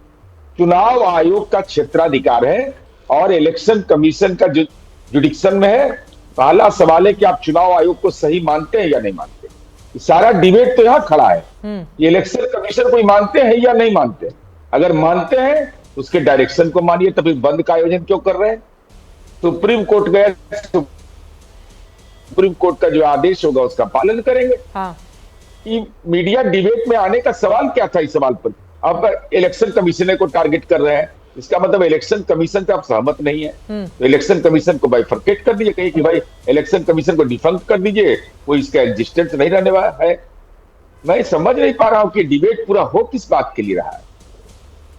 चुनाव आयोग का क्षेत्राधिकार है और इलेक्शन कमीशन का जुडिक्शन में है। पहला सवाल है कि आप चुनाव आयोग को सही मानते हैं या नहीं मानते। सारा डिबेट तो यहां खड़ा है, ये इलेक्शन कमीशन को मानते हैं या नहीं मानते। अगर मानते हैं उसके डायरेक्शन को मानिए, तो फिर बंद का आयोजन क्यों कर रहे हैं? सुप्रीम कोर्ट गए, सुप्रीम कोर्ट का जो आदेश होगा उसका पालन करेंगे। हाँ। कि मीडिया डिबेट में आने का सवाल क्या था इस सवाल पर? अब इलेक्शन कमीशन को टारगेट कर रहे हैं, इसका मतलब इलेक्शन कमीशन से आप सहमत नहीं है। तो इलेक्शन कमीशन को बाइफरकेट कर दीजिए, कहिए कि भाई इलेक्शन कमीशन को डिफंक्ट कर दीजिए, कोई इसका एग्जिस्टेंस नहीं रहने वाला है। मैं समझ नहीं पा रहा हूं कि डिबेट पूरा हो किस बात के लिए रहा है।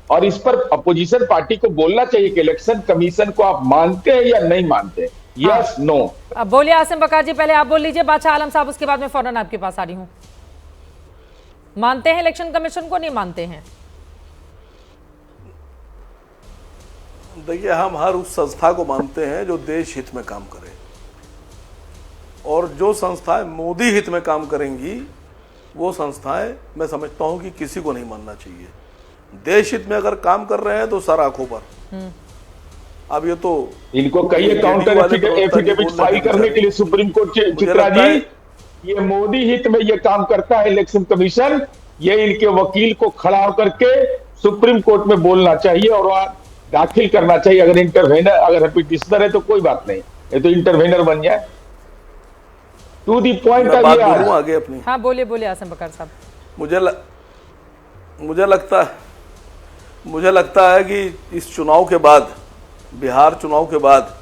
और इस पर अपोजिशन पार्टी को बोलना चाहिए कि इलेक्शन कमीशन को आप मानते हैं या नहीं मानते, यस नो। अब बोलिए आसिम बकार जी, पहले आप बोल लीजिए बादशाह आलम साहब, उसके बाद में फौरन आपके पास आ रही हूं। मानते हैं इलेक्शन कमीशन को, नहीं मानते हैं? देखिए, हम हर उस संस्था को मानते हैं जो देश हित में काम करे, और जो संस्थाएं मोदी हित में काम करेंगी वो संस्थाएं मैं समझता हूं कि किसी को नहीं मानना चाहिए। देश हित में अगर काम कर रहे हैं तो सर आंखों पर। अब ये तो इनको कहिए काउंटर एफिडेविट फाइल करने के लिए सुप्रीम कोर्ट चित्रा जी, ये मोदी हित में ये काम करता है इलेक्शन कमीशन, ये इनके वकील को खड़ा होकर के सुप्रीम कोर्ट में बोलना चाहिए और दाखिल करना चाहिए। अगर इंटरवेनर, अगर पिटिशनर है तो कोई बात नहीं, ये तो इंटरवेनर बन जाए। टू दी पॉइंट आगे अपनी। हाँ बोलिए बोलिए आसिम बकार साहब। मुझे लगता है कि इस चुनाव के बाद, बिहार चुनाव के बाद,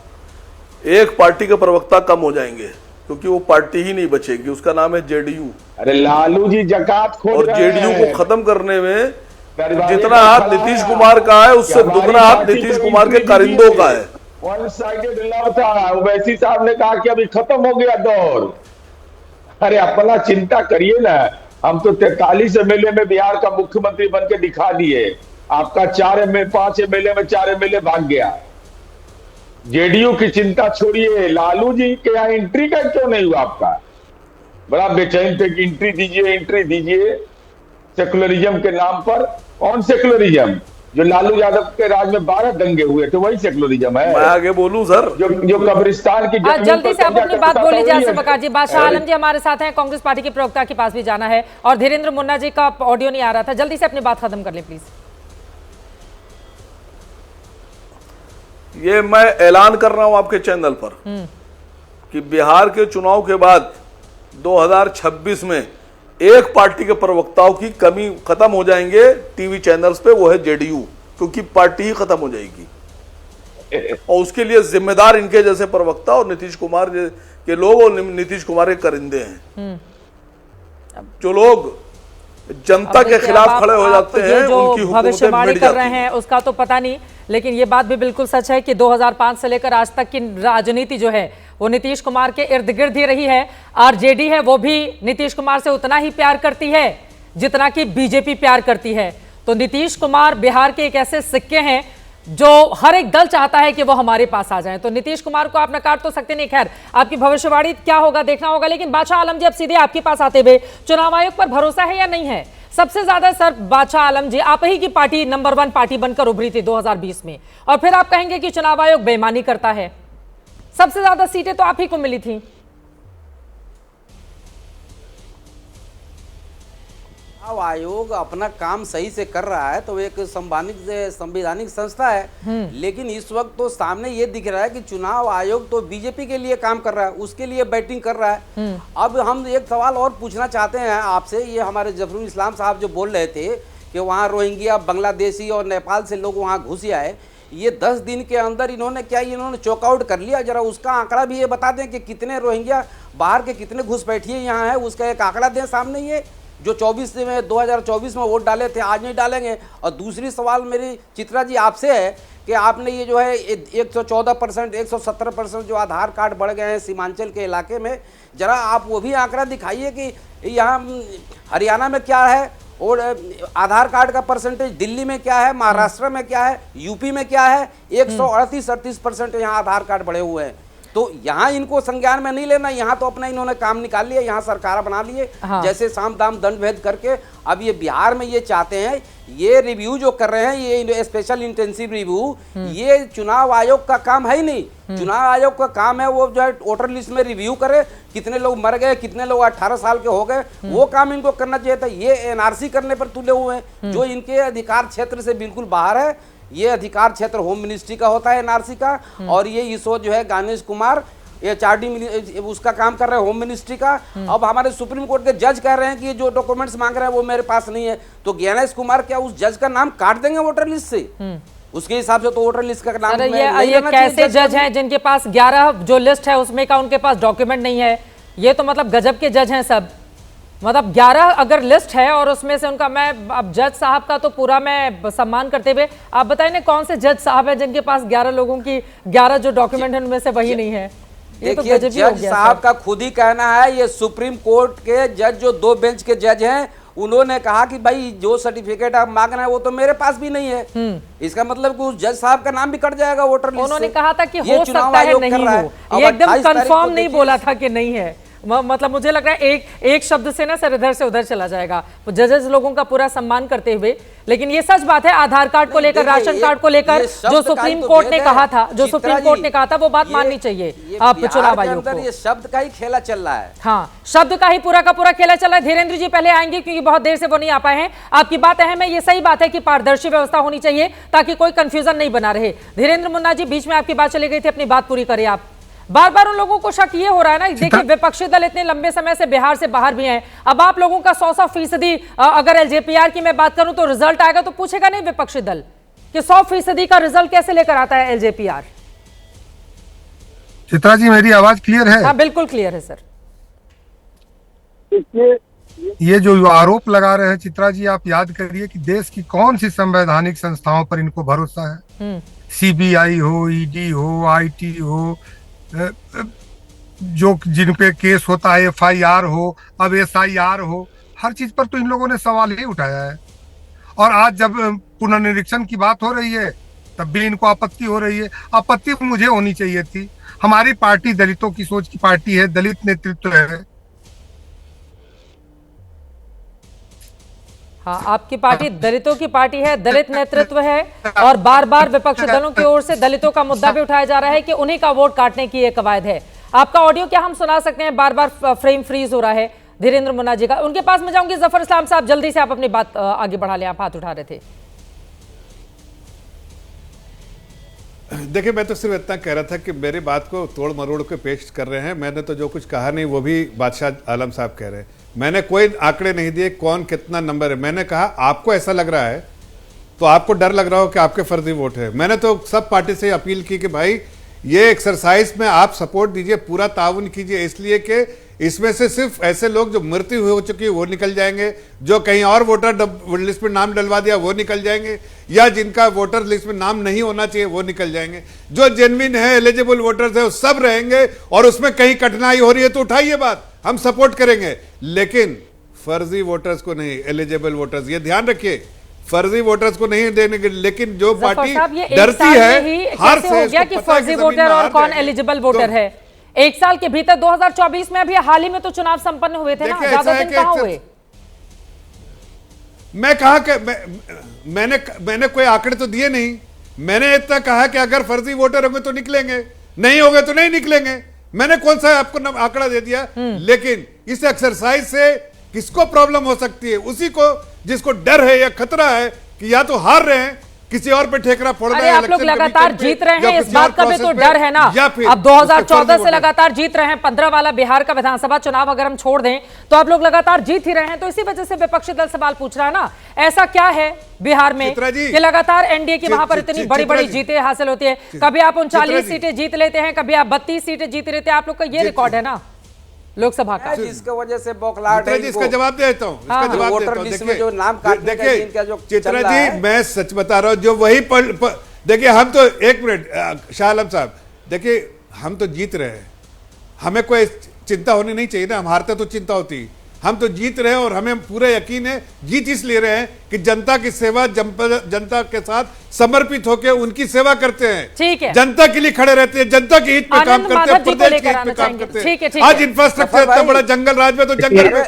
एक पार्टी के प्रवक्ता कम हो जाएंगे, क्योंकि वो पार्टी ही नहीं बचेगी, उसका नाम है जेडीयू। अरे लालू जी जकात खोज और जेडीयू को खत्म करने में जितना हाथ नीतीश कुमार का है उससे दुगना हाथ नीतीश कुमार के कारिंदों का है। वन साइडेड लव था। ओवैसी साहब ने कहा कि अभी खत्म हो गया दौर। अरे अपना चिंता करिए ना, हम तो 43 एमएलए में बिहार का मुख्यमंत्री बन के दिखा दिए। आपका 5 एमएलए में 4 एमएलए भाग गया। जेडीयू की चिंता छोड़िए, लालू जी के यहाँ एंट्री का क्यों नहीं हुआ आपका? बड़ा बेचैन थे कि एंट्री दीजिए सेकुलरिज्म के नाम पर। कौन सेकुलरिज्म? जो लालू यादव के राज में 12 दंगे हुए थे वही सेकुलरिज्म है। मैं आगे बोलूं सर, जो कब्रिस्तान की जल्दी से आप अपनी बात बोल लीजिए आसिम बकार जी। बादशाह आलम जी हमारे साथ हैं, कांग्रेस पार्टी के प्रवक्ता के पास भी जाना है, और धीरेन्द्र मुन्ना जी का ऑडियो नहीं आ रहा था। जल्दी से अपनी बात खत्म कर ले प्लीज। ये मैं ऐलान कर रहा हूं आपके चैनल पर कि बिहार के चुनाव के बाद 2026 में एक पार्टी के प्रवक्ताओं की कमी खत्म हो जाएंगे टीवी चैनल्स पे, वो है जेडीयू, क्योंकि पार्टी ही खत्म हो जाएगी। और उसके लिए जिम्मेदार इनके जैसे प्रवक्ता और नीतीश कुमार के लोग और नीतीश कुमार के करिंदे हैं। जो लोग जनता के खिलाफ खड़े हो जाते हैं, उनकी भविष्यवाणी कर रहे हैं उसका तो पता नहीं, लेकिन ये बात भी बिल्कुल सच है कि 2005 से लेकर आज तक की राजनीति जो है वो नीतीश कुमार के इर्द गिर्द ही रही है। आरजेडी है वो भी नीतीश कुमार से उतना ही प्यार करती है जितना कि बीजेपी प्यार करती है। तो नीतीश कुमार बिहार के एक ऐसे सिक्के हैं जो हर एक दल चाहता है कि वो हमारे पास आ जाए। तो नीतीश कुमार को आप नकार तो सकते नहीं, खैर आपकी भविष्यवाणी क्या होगा देखना होगा। लेकिन बादशाह आलम जी, अब सीधे आपके पास आते हुए, चुनाव आयोग पर भरोसा है या नहीं है? सबसे ज्यादा सर बादशाह आलम जी, आप ही की पार्टी नंबर 1 पार्टी बनकर उभरी थी 2020 में, और फिर आप कहेंगे कि चुनाव आयोग बेईमानी करता है। सबसे ज्यादा सीटें तो आप ही को मिली थी। चुनाव आयोग अपना काम सही से कर रहा है तो एक संवैधानिक संस्था है, लेकिन इस वक्त तो सामने ये दिख रहा है कि चुनाव आयोग तो बीजेपी के लिए काम कर रहा है, उसके लिए बैटिंग कर रहा है। अब हम एक सवाल और पूछना चाहते हैं आपसे, ये हमारे जफरुल इस्लाम साहब जो बोल रहे थे कि वहाँ रोहिंग्या, बांग्लादेशी और नेपाल से लोग वहाँ घुस आए, ये 10 दिन के अंदर इन्होंने चौकआउट कर लिया। जरा उसका आंकड़ा भी ये बता दें कि कितने रोहिंग्या बाहर के कितने घुसपैठिए यहाँ है, उसका एक आंकड़ा दें सामने। ये जो 2024 में वोट डाले थे आज नहीं डालेंगे। और दूसरी सवाल मेरी चित्रा जी आपसे है कि आपने ये जो है 114%, 117% जो आधार कार्ड बढ़ गए हैं सीमांचल के इलाके में, जरा आप वो भी आंकड़ा दिखाइए कि यहाँ हरियाणा में क्या है और आधार कार्ड का परसेंटेज दिल्ली में क्या है, महाराष्ट्र में क्या है, यूपी में क्या है। 138% यहाँ आधार कार्ड बढ़े हुए हैं। तो यहाँ इनको संज्ञान में नहीं लेना, यहाँ तो अपना इन्होंने काम निकाल लिया, यहाँ सरकार बना लिए। हाँ। जैसे साम दाम दंड भेद करके अब ये बिहार में ये चाहते हैं, ये रिव्यू जो कर रहे हैं, ये स्पेशल इंटेंसिव रिव्यू, ये चुनाव आयोग का काम है ही नहीं। चुनाव आयोग का काम है वो जो है वोटर लिस्ट में रिव्यू करे, कितने लोग मर गए, कितने लोग 18 साल के हो गए, वो काम इनको करना चाहिए था। ये एनआरसी करने पर तुले हुए हैं जो इनके अधिकार क्षेत्र से बिल्कुल बाहर है। ये अधिकार क्षेत्र होम मिनिस्ट्री का होता है एनआरसी का, और ये इसो जो है गणेश कुमार HRD उसका काम कर रहे हैं होम मिनिस्ट्री का। अब हमारे सुप्रीम कोर्ट के जज कह रहे हैं कि जो डॉक्यूमेंट्स मांग रहे हैं वो मेरे पास नहीं है, तो गणेश कुमार क्या उस जज का नाम काट देंगे वोटर लिस्ट से? उसके हिसाब से तो वोटर लिस्ट का नाम ये कैसे जज हैं जिनके पास 11 जो लिस्ट है उसमें का उनके पास डॉक्यूमेंट नहीं है? ये तो मतलब गजब के जज हैं सब। मतलब 11 अगर लिस्ट है और उसमें से उनका, मैं अब जज साहब का तो पूरा मैं सम्मान करते हुए आप बताइए ना कौन से जज साहब हैं जिनके पास 11 लोगों की 11 जो डॉक्यूमेंट है उनमें से वही नहीं है? ये तो देखिए जज साहब का खुद ही कहना है, ये सुप्रीम कोर्ट के जज जो 2 बेंच के जज हैं उन्होंने कहा कि भाई जो सर्टिफिकेट आप मांग रहे हैं वो तो मेरे पास भी नहीं है। इसका मतलब कि उस जज साहब का नाम भी कट जाएगा वोटर लिस्ट से। उन्होंने कहा था कि हो सकता है नहीं हो, ये एकदम कंफर्म नहीं बोला था कि नहीं है। मतलब मुझे लग रहा है एक शब्द से ना सर इधर से उधर चला जाएगा। जजेस लोगों का पूरा सम्मान करते हुए, लेकिन ये सच बात है आधार कार्ड को लेकर, राशन कार्ड को लेकर जो सुप्रीम कोर्ट ने कहा था, वो बात माननी चाहिए आप चुनाव आयोग को। ये शब्द का ही खेला चल रहा है। हाँ, शब्द का ही पूरा का पूरा खेला चल रहा है। धीरेन्द्र जी पहले आएंगे क्योंकि बहुत देर से वो नहीं आ पाए हैं। आपकी बात अहम है, ये सही बात है कि पारदर्शी व्यवस्था होनी चाहिए ताकि कोई कंफ्यूजन नहीं बना रहे। धीरेन्द्र मुन्ना जी बीच में आपकी बात चली गई थी, अपनी बात पूरी करिए आप। बार बार उन लोगों को शक ये हो रहा है ना, देखिए विपक्षी दल इतने लंबे समय से बिहार से बाहर भी हैं, अब आप लोगों का 100% अगर एलजेपीआर की मैं बात करूं तो रिजल्ट आएगा तो पूछेगा नहीं विपक्षी दल कि 100% का रिजल्ट कैसे लेकर आता है एलजेपीआर? चित्रा जी मेरी आवाज क्लियर है? हाँ बिल्कुल क्लियर है सर। ये जो आरोप लगा रहे हैं चित्रा जी, आप याद करिए कि देश की कौन सी संवैधानिक संस्थाओं पर इनको भरोसा है? CBI हो, ED हो, IT हो, जो जिन पे केस होता है, FIR हो, अब SIR हो, हर चीज पर तो इन लोगों ने सवाल ही उठाया है। और आज जब पुनर्निरीक्षण की बात हो रही है तब भी इनको आपत्ति हो रही है। आपत्ति मुझे होनी चाहिए थी। हमारी पार्टी दलितों की सोच की पार्टी है, दलित नेतृत्व है। हाँ, आपकी पार्टी दलितों की पार्टी है, दलित नेतृत्व है, और बार बार विपक्षी दलों की ओर से दलितों का मुद्दा भी उठाया जा रहा है कि उन्हीं का वोट काटने की एक कवायद है। आपका ऑडियो क्या हम सुना सकते हैं? बार बार फ्रेम फ्रीज हो रहा है धीरेन्द्र मुन्ना जी का। उनके पास में जाऊंगी। जफर इस्लाम साहब जल्दी से आप अपनी बात आगे बढ़ा लें, आप हाथ उठा रहे थे। देखिए मैं तो सिर्फ इतना कह रहा था कि मेरी बात को तोड़ मरोड़ के पेश कर रहे हैं। मैंने तो जो कुछ कहा नहीं वो भी बादशाह आलम साहब कह रहे हैं। मैंने कोई आंकड़े नहीं दिए कौन कितना नंबर है। मैंने कहा आपको ऐसा लग रहा है तो आपको डर लग रहा हो कि आपके फर्जी वोट है। मैंने तो सब पार्टी से अपील की कि भाई ये एक्सरसाइज में आप सपोर्ट दीजिए, पूरा ताउन कीजिए, इसलिए कि इसमें से सिर्फ ऐसे लोग जो मृत्यु हो चुकी है वो निकल जाएंगे, जो कहीं और वोटर लिस्ट में नाम डलवा दिया वो निकल जाएंगे, या जिनका वोटर लिस्ट में नाम नहीं होना चाहिए वो निकल जाएंगे। जो जेन्युइन है, एलिजिबल वोटर्स है, वो सब रहेंगे। और उसमें कहीं कठिनाई हो रही है तो उठाइए बात, हम सपोर्ट करेंगे, लेकिन फर्जी वोटर्स को नहीं, एलिजिबल वोटर्स। ये ध्यान रखिए, फर्जी वोटर्स को नहीं देने के, लेकिन जो पार्टी ये डरती है हार से, हो गया कि फर्जी वोटर और कौन एलिजिबल वोटर है। एक साल के भीतर 2024 में अभी हाल ही में तो चुनाव संपन्न हुए थे ना, ज्यादा दिन कहां हुए। मैं कहा कि मैंने कोई आंकड़े तो दिए नहीं, मैंने इतना कहा कि अगर फर्जी वोटर होंगे तो निकलेंगे, नहीं होंगे तो नहीं निकलेंगे। मैंने कौन सा आपको आंकड़ा दे दिया। लेकिन इस एक्सरसाइज से किसको प्रॉब्लम हो सकती है? उसी को जिसको डर है या खतरा है कि या तो हार रहे हैं, किसी और पे ठेकरा फोड़ना है। आप लोग लगातार जीत रहे हैं, इस बात का भी तो डर है ना। अब 2014 से लगातार जीत रहे हैं, 15 वाला बिहार का विधानसभा चुनाव अगर हम छोड़ दें तो आप लोग लगातार जीत ही रहे हैं। तो इसी वजह से विपक्षी दल सवाल पूछ रहा है ना, ऐसा क्या है बिहार में कि लगातार एनडीए की वहां पर इतनी बड़ी बड़ी जीतें हासिल होती है। कभी आप 39 सीटें जीत लेते हैं, कभी आप 32 सीटें जीत लेते हैं। आप लोग का ये रिकॉर्ड है ना लोकसभा का, जिसकी वजह से बौखलाहट है। इसका जवाब देता हूँ, इसका जवाब देता हूँ। देखिए जो नाम काटने का इनका जो चित्रा जी, मैं सच बता रहा हूँ, जो वही देखिए हम तो, एक मिनट शाह आलम साहब, देखिए हम तो जीत रहे हैं, हमें कोई चिंता होनी नहीं चाहिए ना। हम हारते तो चिंता होती, हम तो जीत रहे हैं और हमें पूरा यकीन है, जीत इसलिए रहे हैं कि जनता की सेवा, जनता के साथ समर्पित होकर उनकी सेवा करते हैं। ठीक है, जनता के लिए खड़े रहते हैं, जनता के हित में काम करते हैं, प्रदेश के हित में काम करते हैं। आज इंफ्रास्ट्रक्चर इतना बड़ा जंगल राज में, तो जंगल में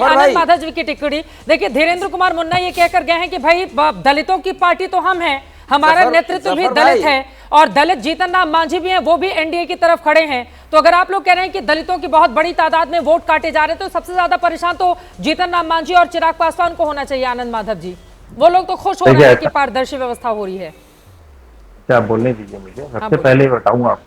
आनंद माधव जी की टिप्पणी देखिए। धीरेन्द्र कुमार मुन्ना ये कहकर गए हैं कि भाई दलितों की पार्टी तो हम हैं, हमारा नेतृत्व भी दलित है और दलित जीतन राम मांझी भी हैं, वो भी एनडीए की तरफ खड़े हैं। तो अगर आप लोग कह रहे हैं कि दलितों की बहुत बड़ी तादाद में वोट काटे जा रहे हैं, तो सबसे ज्यादा परेशान तो जीतन राम मांझी और चिराग पासवान को होना चाहिए। आनंद माधव जी, वो लोग तो खुश हो रहे हैं कि पारदर्शी व्यवस्था हो रही है। क्या बोलने दीजिए मुझे। सबसे पहले बताऊंगा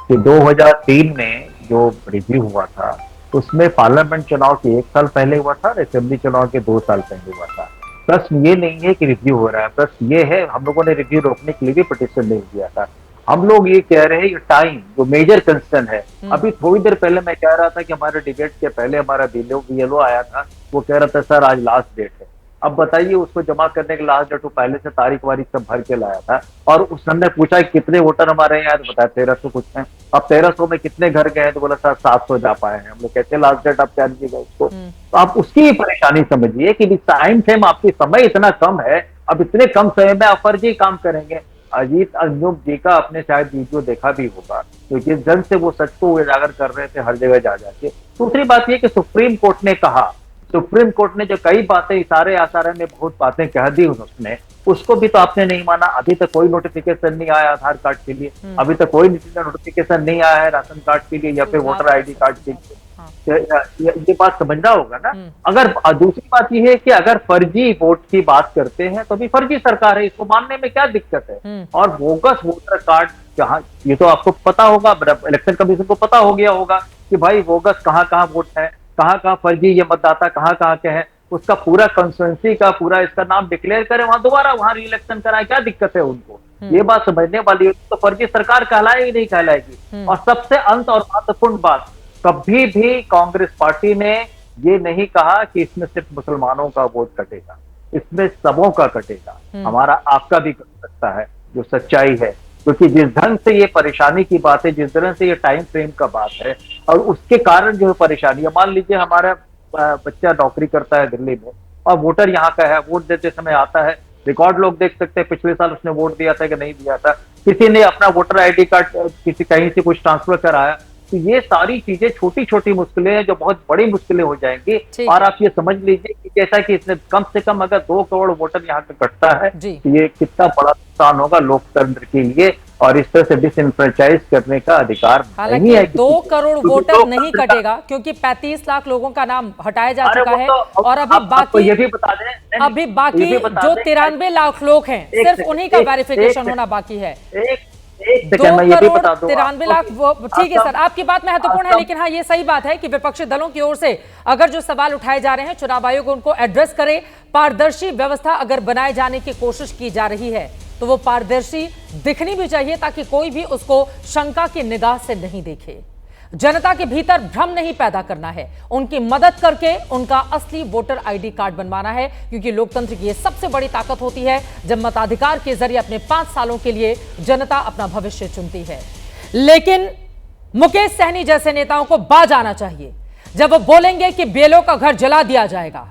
कि 2003 में जो रिव्यू हुआ था उसमें पार्लियामेंट चुनाव के 1 साल पहले हुआ था, असेंबली चुनाव के 2 साल पहले हुआ था। प्रश्न ये नहीं है कि रिव्यू हो रहा है, प्रश्न ये है, हम लोगों ने रिव्यू रोकने के लिए भी पिटीशन नहीं दिया था। हम लोग ये कह रहे हैं ये टाइम जो मेजर कंसर्न है। अभी थोड़ी देर पहले मैं कह रहा था कि हमारे डिबेट के पहले हमारा बीएलओ आया था, वो कह रहा था सर आज लास्ट डेट है। अब बताइए, उसको जमा करने के लास्ट डेट, पहले से तारीख वारीख सब भर के लाया था और उस हमने पूछा कितने वोटर हमारे यहाँ, तो बताया 1300 कुछ है। अब 1300 में कितने घर गए हैं, तो बोला सर 700 जा पाए हैं। हम लोग कहते हैं लास्ट डेट आप क्या दीजिएगा उसको। तो आप उसकी परेशानी समझिए कि टाइम फ्रेम, आपकी समय इतना कम है, अब इतने कम समय में आप फर्जी काम करेंगे। अजीत अंजुम जी का आपने शायद वीडियो देखा भी होगा, तो जिस ढंग से वो सच को उजागर कर रहे थे हर जगह जा जाके। दूसरी बात ये कि सुप्रीम कोर्ट ने कहा, सुप्रीम कोर्ट ने जो कई बातें इशारे आसारे में बहुत बातें कह दी उसने, उसको भी तो आपने नहीं माना। अभी तक कोई नोटिफिकेशन नहीं आया आधार कार्ड के लिए, अभी तक कोई नोटिफिकेशन नहीं आया है राशन कार्ड के लिए या फिर वोटर आईडी कार्ड के लिए। ये बात समझना होगा ना। अगर दूसरी बात यह है कि अगर फर्जी वोट की बात करते हैं तो भी फर्जी सरकार है, इसको मानने में क्या दिक्कत है। और बोगस वोटर कार्ड जहाँ, ये तो आपको पता होगा, इलेक्शन कमीशन को पता हो गया होगा कि भाई बोगस कहाँ वोट है, कहाँ फर्जी ये मतदाता कहाँ के हैं, उसका पूरा कंस्टिट्यूएंसी का पूरा इसका नाम डिक्लेयर करें, वहां दोबारा वहां री इलेक्शन कराए, क्या दिक्कत है उनको। ये बात समझने वाली है। तो फर्जी सरकार कहलाएगी नहीं कहलाएगी। और सबसे अंत और महत्वपूर्ण बात, कभी भी कांग्रेस पार्टी ने ये नहीं कहा कि इसमें सिर्फ मुसलमानों का वोट कटेगा, इसमें सबों का कटेगा, हमारा आपका भी कट सकता है, जो सच्चाई है। क्योंकि जिस ढंग से ये परेशानी की बात है, जिस तरह से ये टाइम फ्रेम का बात है, और उसके कारण जो है परेशानी है। मान लीजिए हमारा बच्चा नौकरी करता है दिल्ली में और वोटर यहाँ का है, वोट देते समय आता है, रिकॉर्ड लोग देख सकते हैं पिछले साल उसने वोट दिया था कि नहीं दिया था, किसी ने अपना वोटर आईडी कार्ड किसी कहीं से कुछ ट्रांसफर कराया। तो ये सारी चीजें छोटी छोटी मुश्किलें हैं जो बहुत बड़ी मुश्किलें हो जाएंगी। और आप ये समझ लीजिए कि जैसा कि इसने कम से कम अगर 2 करोड़ वोटर यहाँ पे कटता है तो ये कितना बड़ा नुकसान होगा लोकतंत्र के लिए, और इस तरह से डिसइनफ्रेंचाइज करने का अधिकार नहीं है। 2 करोड़ वोटर नहीं कटेगा क्योंकि 35 लाख लोगों का नाम हटाया जा चुका है और अभी बाकी ये भी बता दें, अभी बाकी जो 93 लाख लोग हैं सिर्फ उन्हीं का वेरिफिकेशन होना बाकी है। 2 करोड़ 93 लाख, ठीक है सर, आपकी बात महत्वपूर्ण है, लेकिन हाँ ये सही बात है कि विपक्षी दलों की ओर से अगर जो सवाल उठाए जा रहे हैं चुनाव आयोग उनको एड्रेस करे। पारदर्शी व्यवस्था अगर बनाए जाने की कोशिश की जा रही है तो वो पारदर्शी दिखनी भी चाहिए ताकि कोई भी उसको शंका की निगाह से नहीं देखे। जनता के भीतर भ्रम नहीं पैदा करना है, उनकी मदद करके उनका असली वोटर आईडी कार्ड बनवाना है, क्योंकि लोकतंत्र की ये सबसे बड़ी ताकत होती है जब मताधिकार के जरिए अपने 5 सालों के लिए जनता अपना भविष्य चुनती है। लेकिन मुकेश सहनी जैसे नेताओं को बाज आना चाहिए जब वो बोलेंगे कि बेलों का घर जला दिया जाएगा,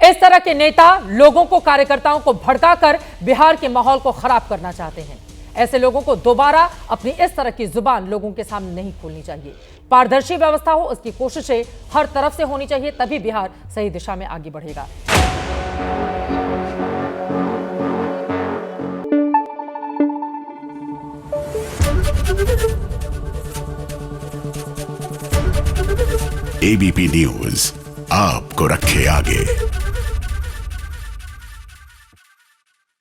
इस तरह के नेता लोगों को, कार्यकर्ताओं को भड़काकर बिहार के माहौल को खराब करना चाहते हैं। ऐसे लोगों को दोबारा अपनी इस तरह की जुबान लोगों के सामने नहीं खोलनी चाहिए। पारदर्शी व्यवस्था हो, उसकी कोशिशें हर तरफ से होनी चाहिए, तभी बिहार सही दिशा में आगे बढ़ेगा। एबीपी न्यूज आपको रखे आगे।